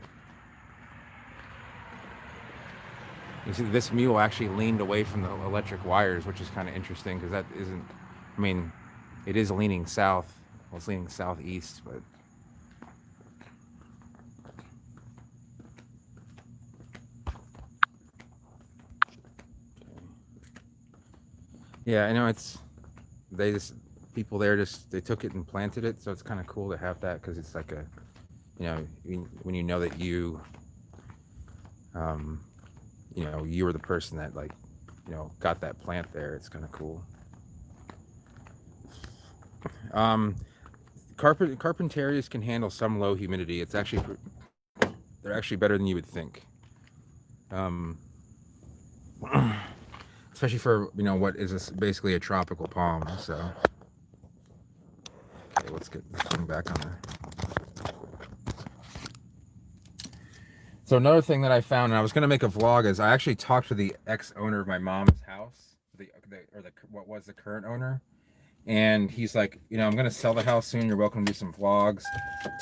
you see this mule actually leaned away from the electric wires, which is kind of interesting because that isn't, I mean, it is leaning south. Well, it's leaning southeast, but yeah, I know people there they took it and planted it, so it's kind of cool to have that because it's like a, you know, when you know that you know, you were the person that, like, you know, got that plant there. It's kind of cool. Carpentarias can handle some low humidity. They're actually better than you would think. Especially for, you know, what is basically a tropical palm. So, okay, let's get this thing back on there. So another thing that I found, and I was going to make a vlog, is I actually talked to the ex-owner of my mom's house, what was the current owner, and he's like, you know, I'm going to sell the house soon. You're welcome to do some vlogs.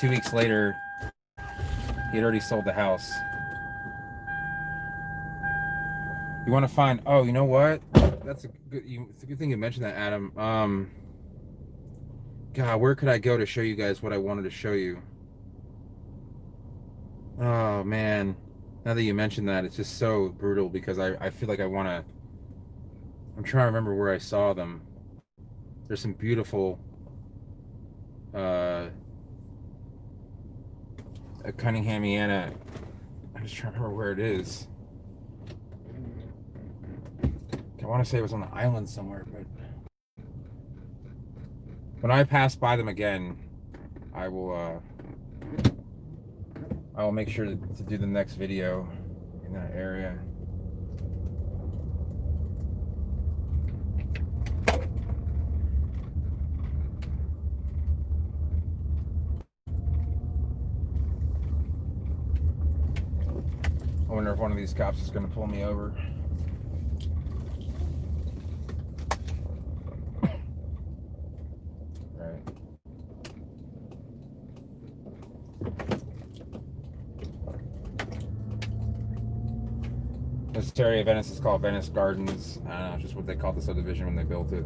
2 weeks later, he had already sold the house. You want to find? Oh, you know what? It's a good thing you mentioned that, Adam. God, where could I go to show you guys what I wanted to show you? Oh man, now that you mentioned that, it's just so brutal because I feel like I'm trying to remember where I saw them. There's some beautiful Cunninghamiana. I'm just trying to remember where it is. I want to say it was on the island somewhere, but when I pass by them again, I will make sure to do the next video in that area. I wonder if one of these cops is going to pull me over. Right. This area of Venice is called Venice Gardens. I don't know, just what they called the subdivision when they built it.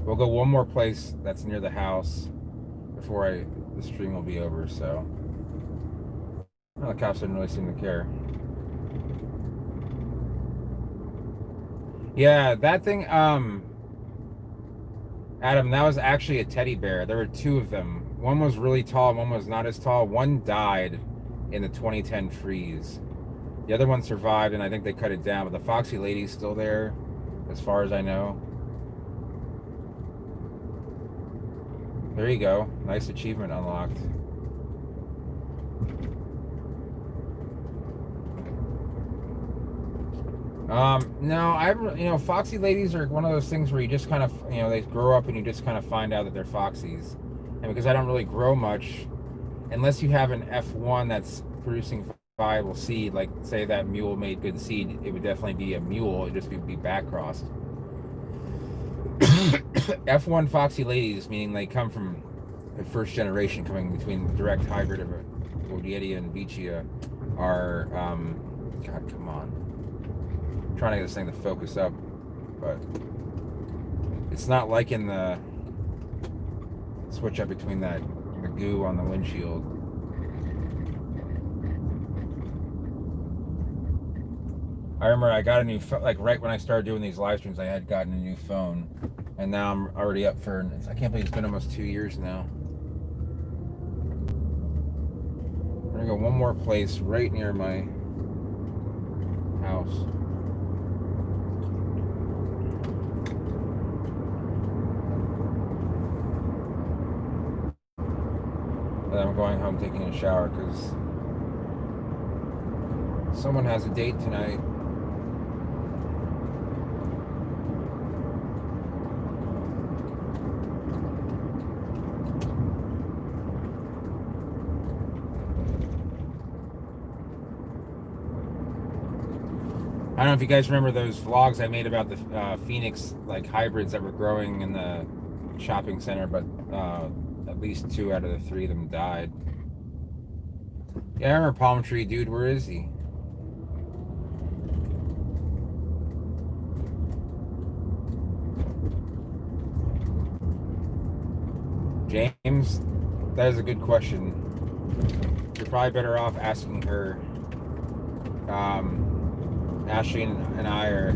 We'll go one more place that's near the house before the stream will be over, so. Well, the cops didn't really seem to care. Yeah, that thing, Adam, that was actually a teddy bear. There were two of them. One was really tall, one was not as tall. One died in the 2010 freeze. The other one survived, and I think they cut it down, but the Foxy Lady's still there, as far as I know. There you go. Nice achievement unlocked. No, Foxy Ladies are one of those things where you just kind of, they grow up and you just kind of find out that they're Foxies. And because I don't really grow much, unless you have an F1 that's producing viable seed, like say that mule made good seed, it would definitely be a mule. It'd just be back crossed. F1 Foxy Ladies, meaning they come from the first generation, coming between the direct hybrid of a Bodietti and Vicia, are, God, come on. I'm trying to get this thing to focus up, but it's not like in the switch up between the goo on the windshield. I remember I got a new phone, like right when I started doing these live streams, I had gotten a new phone, and now I'm already up for, I can't believe it's been almost 2 years now. We're gonna go one more place right near my house. And I'm going home taking a shower because someone has a date tonight. I don't know if you guys remember those vlogs I made about the Phoenix hybrids that were growing in the shopping center, but at least 2 out of the 3 of them died. Yeah, I remember Palm Tree Dude. Where is he? James, that is a good question. You're probably better off asking her. Ashley and I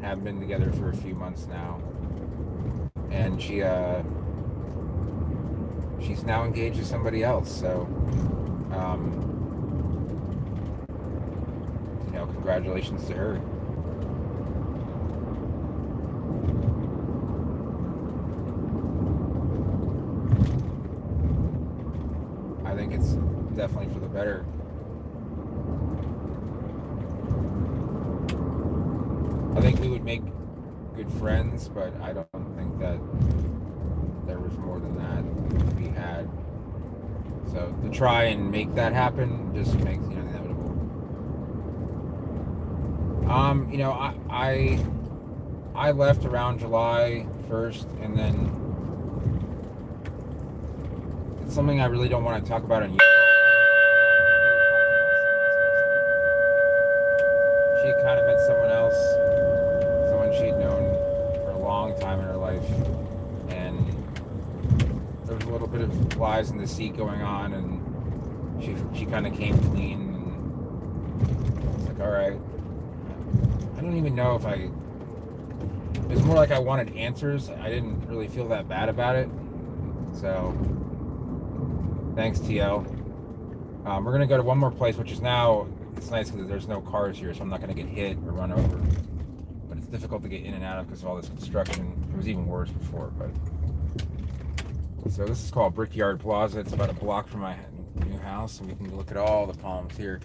have been together for a few months now, and she's now engaged to somebody else. So, congratulations to her. I think it's definitely for the better. I think we would make good friends, but I don't think that there was more than that to be had. So to try and make that happen just makes it inevitable. I left around July 1st, and then it's something I really don't want to talk about on YouTube. She kind of met someone else, someone she'd known for a long time in her life, and there was a little bit of flies in the seat going on, and she kind of came clean, and it's like, all right. I don't even know if it was more like I wanted answers. I didn't really feel that bad about it. So thanks, TL. We're gonna go to one more place, which is now, it's nice because there's no cars here, so I'm not gonna get hit or run over. But it's difficult to get in and out of because of all this construction. It was even worse before, but. So this is called Brickyard Plaza. It's about a block from my new house, and we can look at all the palms here.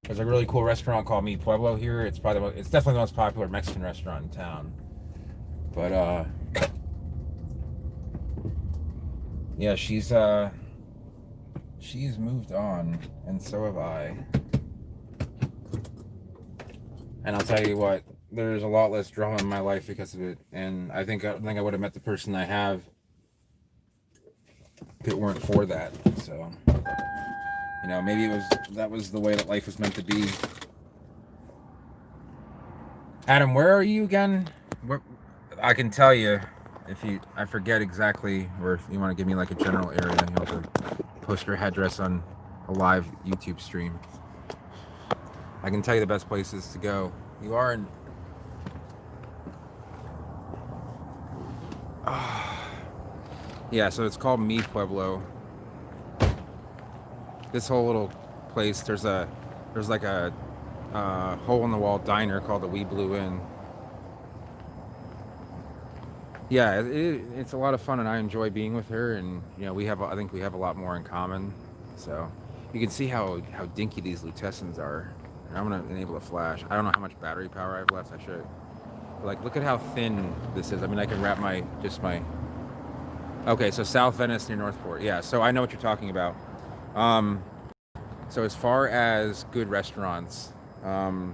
There's a really cool restaurant called Mi Pueblo here. It's definitely the most popular Mexican restaurant in town. But yeah, she's moved on, and so have I. And I'll tell you what, there's a lot less drama in my life because of it. And I think I would have met the person I have if it weren't for that. So, maybe that was the way that life was meant to be. Adam, where are you again? I can tell you I forget exactly, or if you want to give me like a general area, you have to post your address on a live YouTube stream. I can tell you the best places to go. You are in. Yeah, so it's called Mi Pueblo. This whole little place, there's like a hole in the wall diner called the We Blew Inn. Yeah, it's a lot of fun, and I enjoy being with her. And you know, I think we have a lot more in common. So you can see how dinky these Lutessens are. And I'm gonna enable a flash. I don't know how much battery power I have left. I should. But like, look at how thin this is. I mean, I can wrap my. Okay, so South Venice near Northport. Yeah, so I know what you're talking about. So as far as good restaurants, let's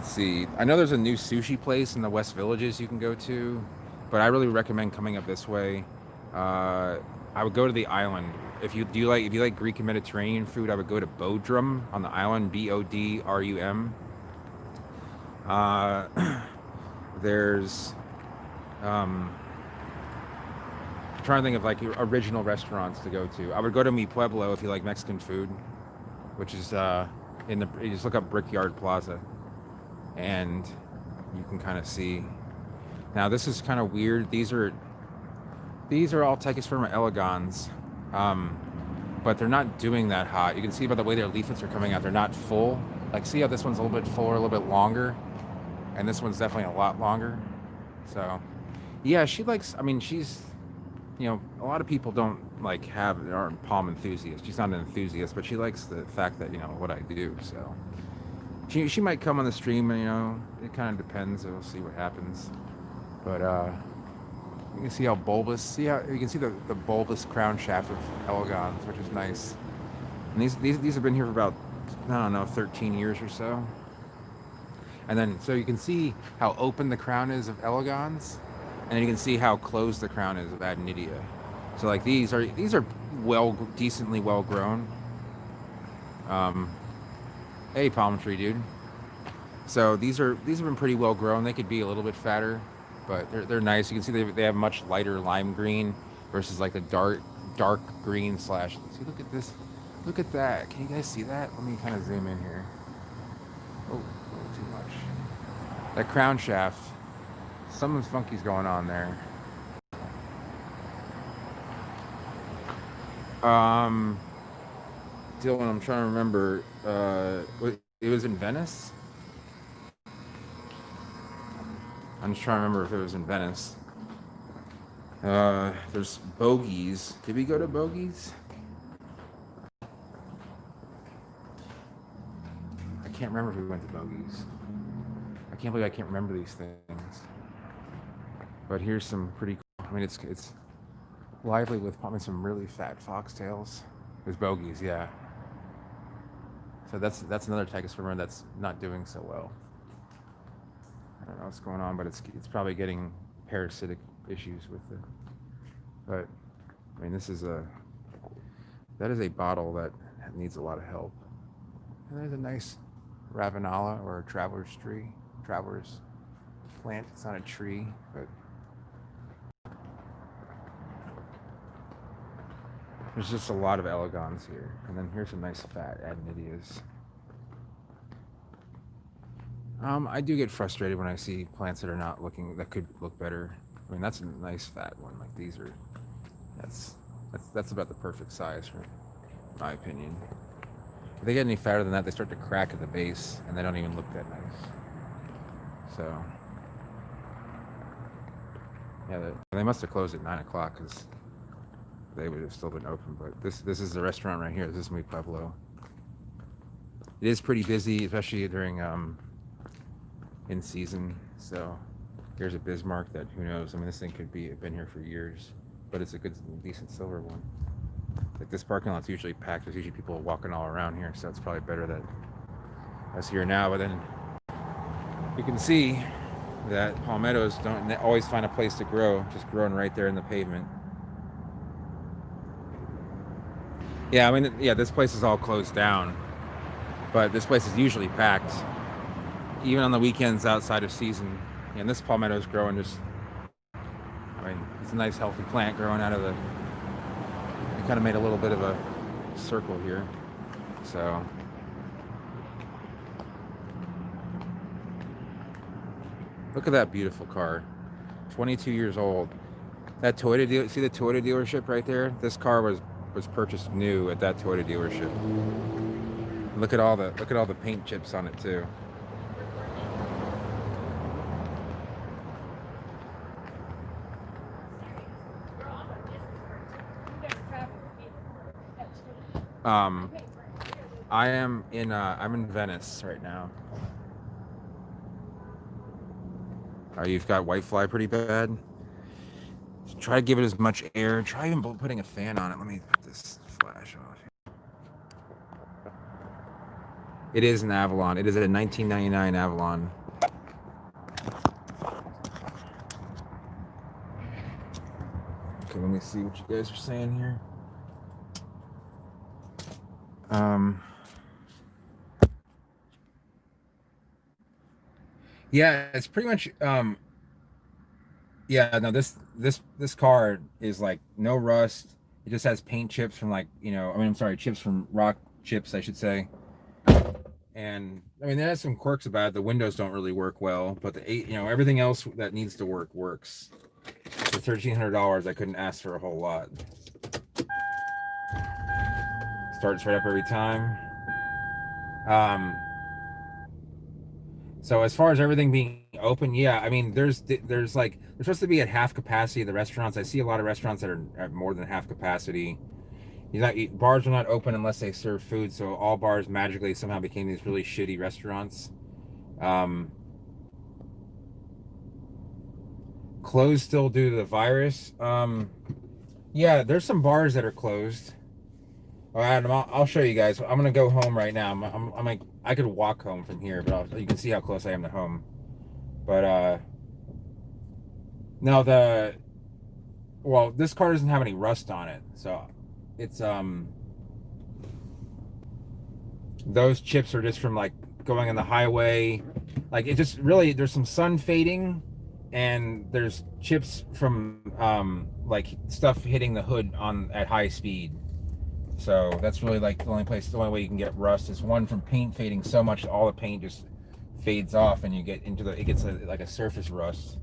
see. I know there's a new sushi place in the West Villages you can go to, but I really recommend coming up this way. I would go to the island. If you like Greek and Mediterranean food, I would go to Bodrum on the island, Bodrum. There's I'm trying to think of like original restaurants to go to. I would go to Mi Pueblo if you like Mexican food, which is you just look up Brickyard Plaza, and you can kind of see. Now this is kind of weird. These are all Tachysperma elegans, but they're not doing that hot. You can see by the way their leaflets are coming out, they're not full. Like, see how this one's a little bit fuller, a little bit longer, and this one's definitely a lot longer. So, yeah, she likes. I mean, she's. You know, a lot of people aren't palm enthusiasts. She's not an enthusiast, but she likes the fact that, you know, what I do. So she might come on the stream, and, you know, it kind of depends. We'll see what happens. But you can see how bulbous. You can see the bulbous crown shaft of elegans, which is nice. And these have been here for about, I don't know, 13 years or so. And then so you can see how open the crown is of elegans. And you can see how closed the crown is of Adenidia. So like these are decently well grown. Hey, palm tree dude. So these have been pretty well grown. They could be a little bit fatter, but they're nice. You can see they have much lighter lime green versus like the dark green slash. See, look at this. Look at that. Can you guys see that? Let me kind of zoom in here. Oh, a little too much. That crown shaft. Something funky's going on there. Dylan, I'm trying to remember. It was in Venice? I'm just trying to remember if it was in Venice. There's Bogies. Did we go to Bogies? I can't remember if we went to Bogies. I can't believe I can't remember these things. But here's some pretty cool. I mean, it's lively with probably some really fat foxtails. There's Bogies, yeah. So that's another Tachysperma that's not doing so well. I don't know what's going on, but it's probably getting parasitic issues with it. But I mean, that is a bottle that needs a lot of help. And there's a nice Ravenala or a traveler's plant. It's not a tree, but there's just a lot of elegans here. And then here's some nice fat Adenidias. I do get frustrated when I see plants that could look better. I mean, that's a nice fat one. Like these are, that's about the perfect size for my opinion. If they get any fatter than that, they start to crack at the base, and they don't even look that nice. So, yeah, they must have closed at 9 o'clock because they would have still been open. But this is the restaurant right here. This is Mi Pueblo. It is pretty busy, especially during in season. So here's a Bismarck that, who knows? I mean, this thing could been here for years, but it's a decent silver one. Like this parking lot's usually packed. There's usually people walking all around here, so it's probably better that that's here now. But then you can see that palmettos don't always find a place to grow, just growing right there in the pavement. Yeah, I mean, yeah, this place is all closed down, but this place is usually packed, even on the weekends outside of season. And this palmetto's growing just, I mean, it's a nice healthy plant growing out of the, it kind of made a little bit of a circle here. So, Look at that beautiful car. 22 years old. That Toyota deal. See the Toyota dealership right there? This car was purchased new at that Toyota dealership. Look at all the paint chips on it too. Um, I'm in Venice right now. You've got white fly pretty bad. Try to give it as much air. Try even putting a fan on it. Let me put this flash off. It is an Avalon. It is a 1999 Avalon. Okay, let me see what you guys are saying here. Yeah, it's pretty much yeah, no, this car is like no rust. It just has paint chips from like, I'm sorry, chips from rock chips, I should say. And I mean, it has some quirks about it. The windows don't really work well, but everything else that needs to work works. For $1,300, I couldn't ask for a whole lot. Starts right up every time. So as far as everything being open, yeah, I mean, there's supposed to be at half capacity of the restaurants. I see a lot of restaurants that are at more than half capacity. Bars are not open unless they serve food, so all bars magically somehow became these really shitty restaurants. Closed still due to the virus. Yeah, there's some bars that are closed. All right, Adam, I'll show you guys. I'm gonna go home right now. I'm like, I could walk home from here, but you can see how close I am to home. But no, this car doesn't have any rust on it, so it's those chips are just from like going on the highway. Like it just really, there's some sun fading, and there's chips from like stuff hitting the hood at high speed. So that's really like the only way you can get rust is one from paint fading so much that all the paint just fades off, and you get it gets like a surface rust.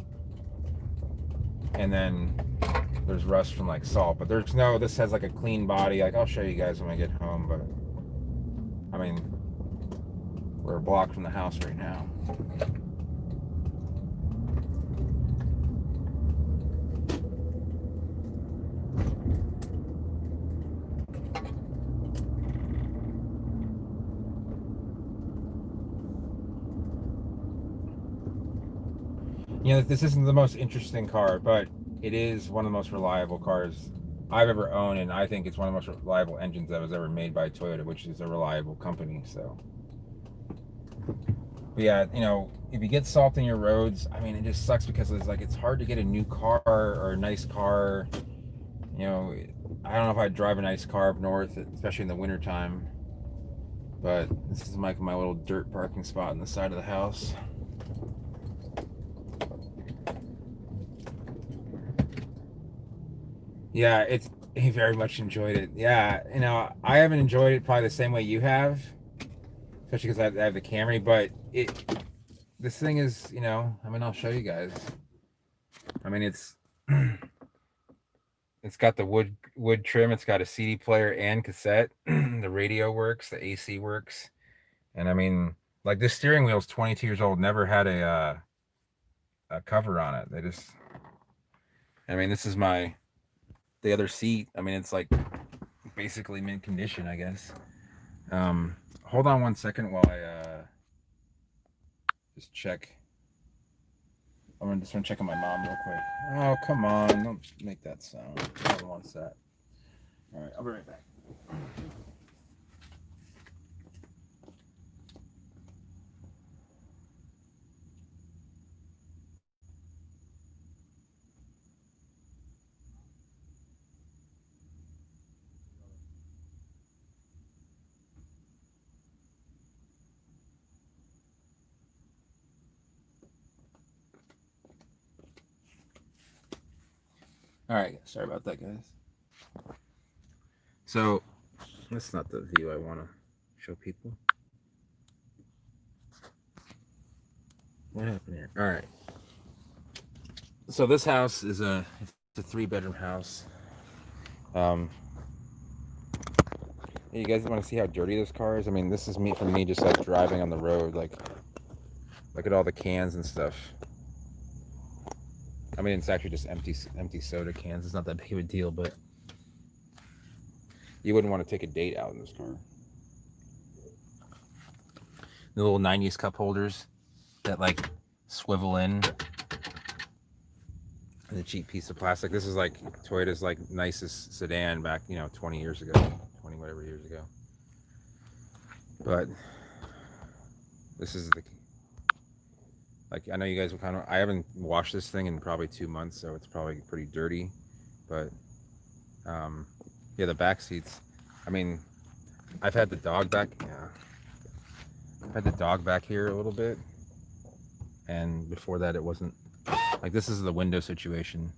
And then there's rust from like salt, but this has like a clean body. Like I'll show you guys when I get home, but I mean, we're a block from the house right now. This isn't the most interesting car, but it is one of the most reliable cars I've ever owned, and I think it's one of the most reliable engines that was ever made by Toyota, which is a reliable company. So, but yeah, if you get salt in your roads, I mean, it just sucks because it's hard to get a new car or a nice car. I don't know if I'd drive a nice car up north, especially in the wintertime. But this is my little dirt parking spot on the side of the house. Yeah, he very much enjoyed it. Yeah, I haven't enjoyed it probably the same way you have, especially because I have the Camry. But this thing is, I mean, I'll show you guys. I mean, it's got the wood trim. It's got a CD player and cassette. The radio works. The AC works. And I mean, like this steering wheel's 22 years old. Never had a cover on it. I mean, this is the other seat. I mean, it's like basically mint condition, I guess. Hold on 1 second while I just check. I'm just gonna check on my mom real quick. Oh, come on, don't make that sound. No one wants that. All right, I'll be right back. All right, sorry about that, guys. So, that's not the view I want to show people. What happened here? All right. So this house is it's a 3-bedroom house. Um, you guys want to see how dirty this car is? I mean, this is me from me just like driving on the road. Like, look at all the cans and stuff. I mean, it's actually just empty soda cans. It's not that big of a deal, but you wouldn't want to take a date out in this car. The little 90s cup holders that like swivel in. And the cheap piece of plastic. This is like Toyota's like nicest sedan back, 20 years ago, 20 whatever years ago. But this is the, like, I know you guys will kind of, I haven't washed this thing in probably 2 months, so it's probably pretty dirty. But yeah, the back seats. I mean, I've had the dog back. Yeah, I've had the dog back here a little bit, and before that, it wasn't. Like, this is the window situation.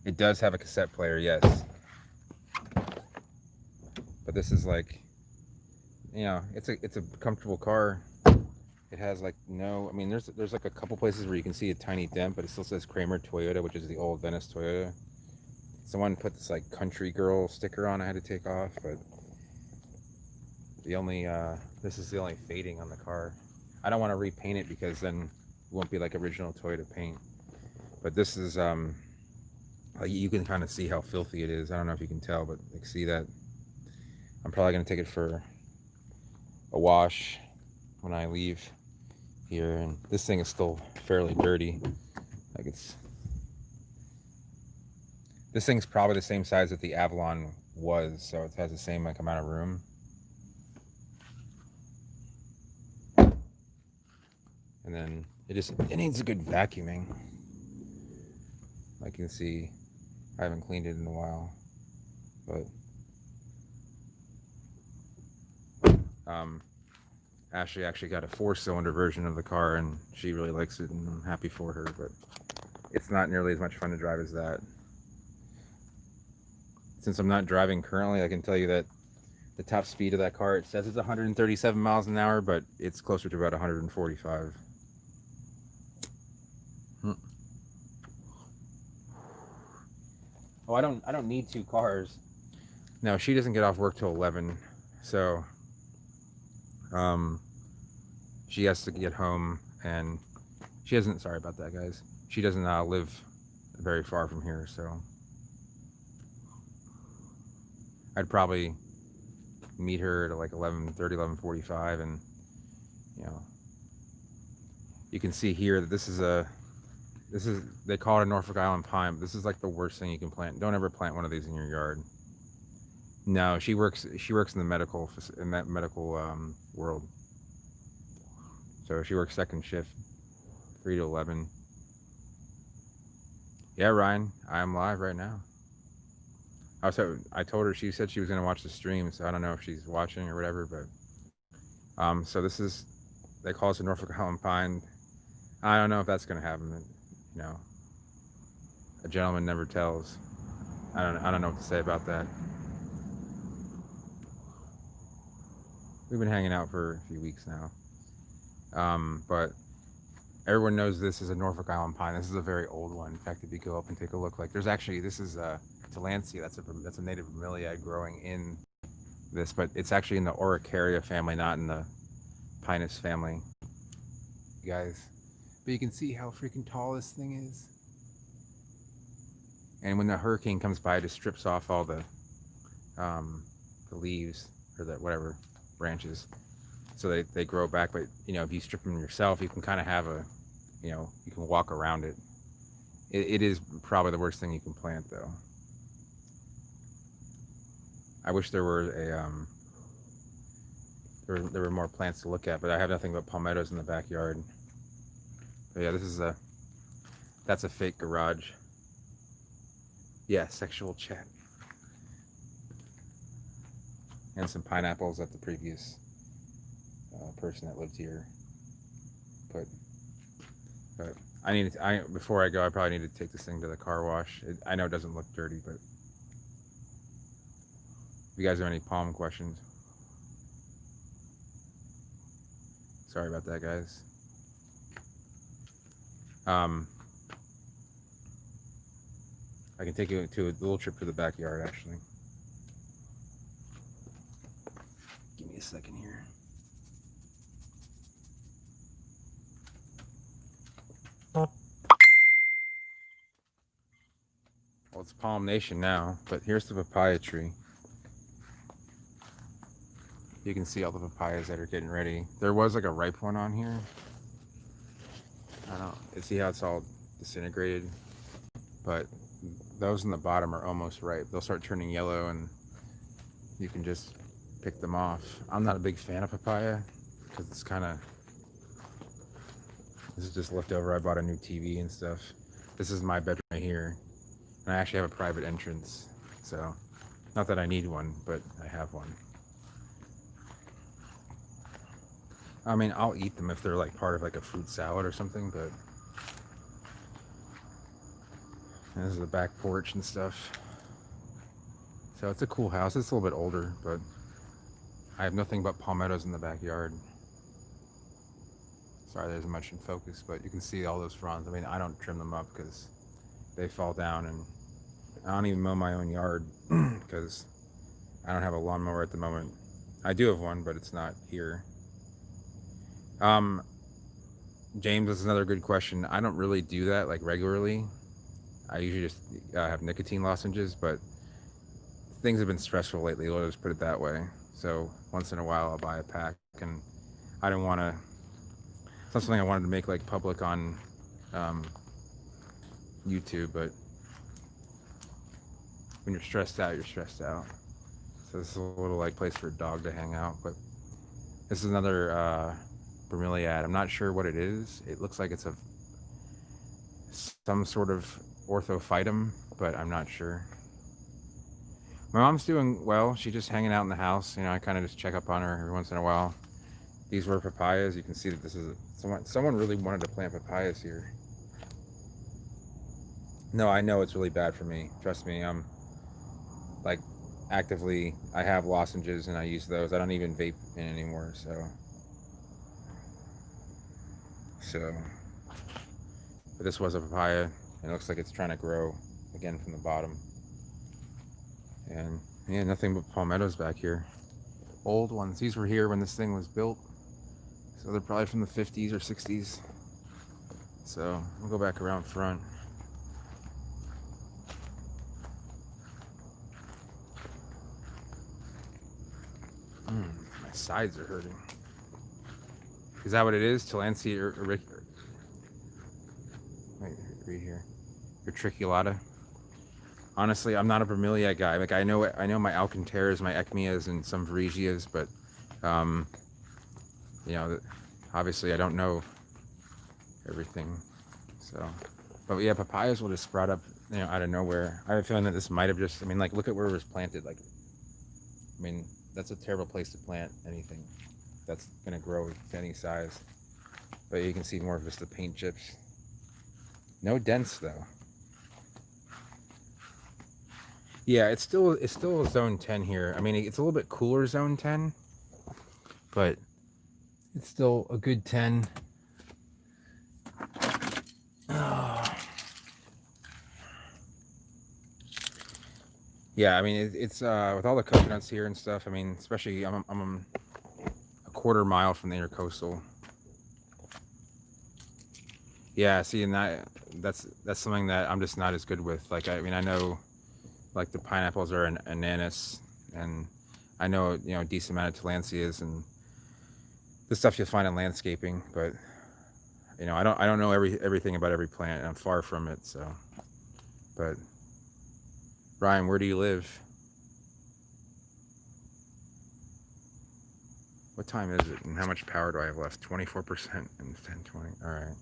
It does have a cassette player, yes. But this is like, it's a comfortable car. It has like no, I mean, there's like a couple places where you can see a tiny dent, but it still says Kramer Toyota, which is the old Venice Toyota. Someone put this like country girl sticker on I had to take off, but the only, this is the only fading on the car. I don't want to repaint it because then won't be like original Toyota paint. But this is you can kind of see how filthy it is. I don't know if you can tell, but like, see that. I'm probably gonna take it for a wash when I leave here, and this thing is still fairly dirty. Like, this thing's probably the same size that the Avalon was, so it has the same like amount of room. And then it needs a good vacuuming. Like you can see, I haven't cleaned it in a while, but Ashley actually got a 4-cylinder version of the car, and she really likes it, and I'm happy for her, but it's not nearly as much fun to drive as that. Since I'm not driving currently, I can tell you that the top speed of that car, it says it's 137 miles an hour, but it's closer to about 145. Oh, I don't need 2 cars. No, she doesn't get off work till 11, so she has to get home, and she doesn't. Sorry about that, guys. She doesn't live very far from here, so I'd probably meet her at like 11:30, 11:45, and you can see here that this is they call it a Norfolk Island pine, but this is like the worst thing you can plant. Don't ever plant one of these in your yard. No, she works in the medical world. So she works second shift, 3 to 11. Yeah, Ryan, I'm live right now. I told her, she said she was going to watch the stream, so I don't know if she's watching or whatever, but so this is, they call us a Norfolk Island pine. I don't know if that's going to happen. A gentleman never tells. I don't know what to say about that. We've been hanging out for a few weeks now. But everyone knows this is a Norfolk Island pine. This is a very old one. In fact, if you go up and take a look, like, there's actually, this is Tillandsia. That's a native bromeliad growing in this, but it's actually in the Araucaria family, not in the Pinus family, you guys. But you can see how freaking tall this thing is. And when the hurricane comes by, it just strips off all the leaves, or the whatever branches, so they grow back. But if you strip them yourself, you can kind of have a, you can walk around it. It is probably the worst thing you can plant, though. I wish there were there were more plants to look at, but I have nothing but palmettos in the backyard. But yeah, that's a fake garage. Yeah, sexual chat. And some pineapples that the previous person that lived here put. But before I go, I probably need to take this thing to the car wash. I know it doesn't look dirty, but if you guys have any palm questions, sorry about that, guys. I can take you to a little trip to the backyard, actually. Give me a second here. Well, it's Palm Nation now, but here's the papaya tree. You can see all the papayas that are getting ready. There was like a ripe one on here. I don't know. See how it's all disintegrated? But those in the bottom are almost ripe. They'll start turning yellow and you can just pick them off. I'm not a big fan of papaya because it's kind of, this is just leftover. I bought a new TV and stuff. This is my bedroom right here. And I actually have a private entrance. So, not that I need one, but I have one. I mean, I'll eat them if they're like part of like a fruit salad or something, but this is the back porch and stuff. So it's a cool house. It's a little bit older, but I have nothing but palmettos in the backyard. Sorry, there isn't much in focus, but you can see all those fronds. I mean, I don't trim them up because they fall down, and I don't even mow my own yard because I don't have a lawnmower at the moment. I do have one, but it's not here. James, this is another good question. I don't really do that like regularly. I usually just have nicotine lozenges, but things have been stressful lately. Let's just put it that way. So once in a while, I'll buy a pack, and I didn't want to. It's not something I wanted to make like public on YouTube, but when you're stressed out, you're stressed out. So this is a little like place for a dog to hang out. But this is another bromeliad. I'm not sure what it is. It looks like it's some sort of orthophytum, but I'm not sure. My mom's doing well. She's just hanging out in the house. You know, I kind of just check up on her every once in a while. These were papayas. You can see that this is someone really wanted to plant papayas here. No, I know it's really bad for me. Trust me. I'm like actively, I have lozenges and I use those. I don't even vape in anymore. But this was a papaya, and it looks like it's trying to grow again from the bottom. And yeah, nothing but palmettos back here. Old ones. These were here when this thing was built. So they're probably from the 50s or 60s. So we'll go back around front. My sides are hurting. Is that what it is? Tillandsia or wait, read here. Utriculata. Honestly, I'm not a bromeliad guy. Like I know my Alcantaras, my Ecmias, and some Variegias, but you know, obviously I don't know everything. So, but yeah, papayas will just sprout up, you know, out of nowhere. I have a feeling that this might have just, I mean, like look at where it was planted. Like, I mean, that's a terrible place to plant anything that's gonna grow to any size. But you can see more of just the paint chips. No dents though. Yeah, it's still zone 10 here. I mean, it's a little bit cooler zone 10, but it's still a good 10. Yeah, I mean, it's with all the coconuts here and stuff. I mean, especially I'm a quarter mile from the intercoastal. Yeah, see, and that's something that I'm just not as good with. Like, I mean, I know, like the pineapples are an ananas, and I know, you know, a decent amount of tillandsias and the stuff you'll find in landscaping, but you know, I don't know everything about every plant, and I'm far from it. So, but Ryan, where do you live? What time is it, and how much power do I have left? 24% and 10:20. All right.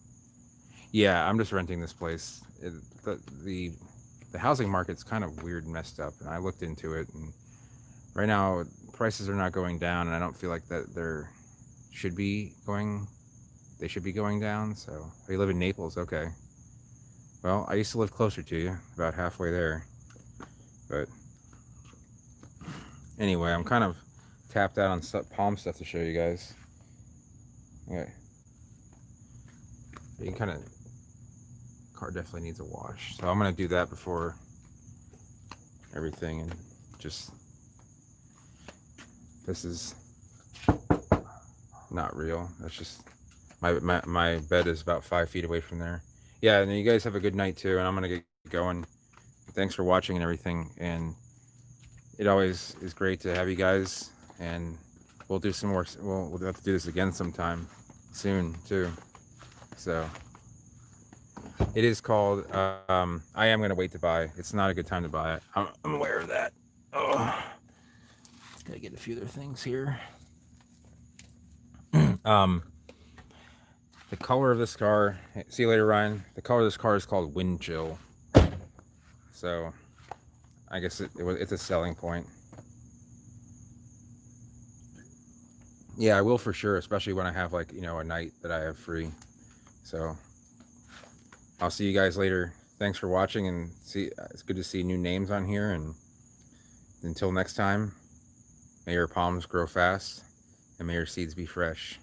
Yeah, I'm just renting this place. The housing market's kind of weird and messed up, and I looked into it, and right now prices are not going down, and I don't feel like that they should be going down. So you live in Naples, okay. Well, I used to live closer to you, about halfway there. But anyway, I'm kind of tapped out on palm stuff to show you guys. Okay. You can kind of, car definitely needs a wash. So I'm going to do that before everything, and just, this is not real. That's just my bed is about 5 feet away from there. Yeah, and you guys have a good night too, and I'm gonna get going. Thanks for watching and everything, and it always is great to have you guys, and we'll do some more. We'll have to do this again sometime soon too. So it is called I am gonna wait to buy. It's not a good time to buy it. I'm aware of that. Oh, gotta get a few other things here. The color of this car, see you later, Ryan. The color of this car is called Wind Chill. So I guess it's a selling point. Yeah, I will for sure, especially when I have, like, a night that I have free. So I'll see you guys later. Thanks for watching, and it's good to see new names on here. And until next time, may your palms grow fast and may your seeds be fresh.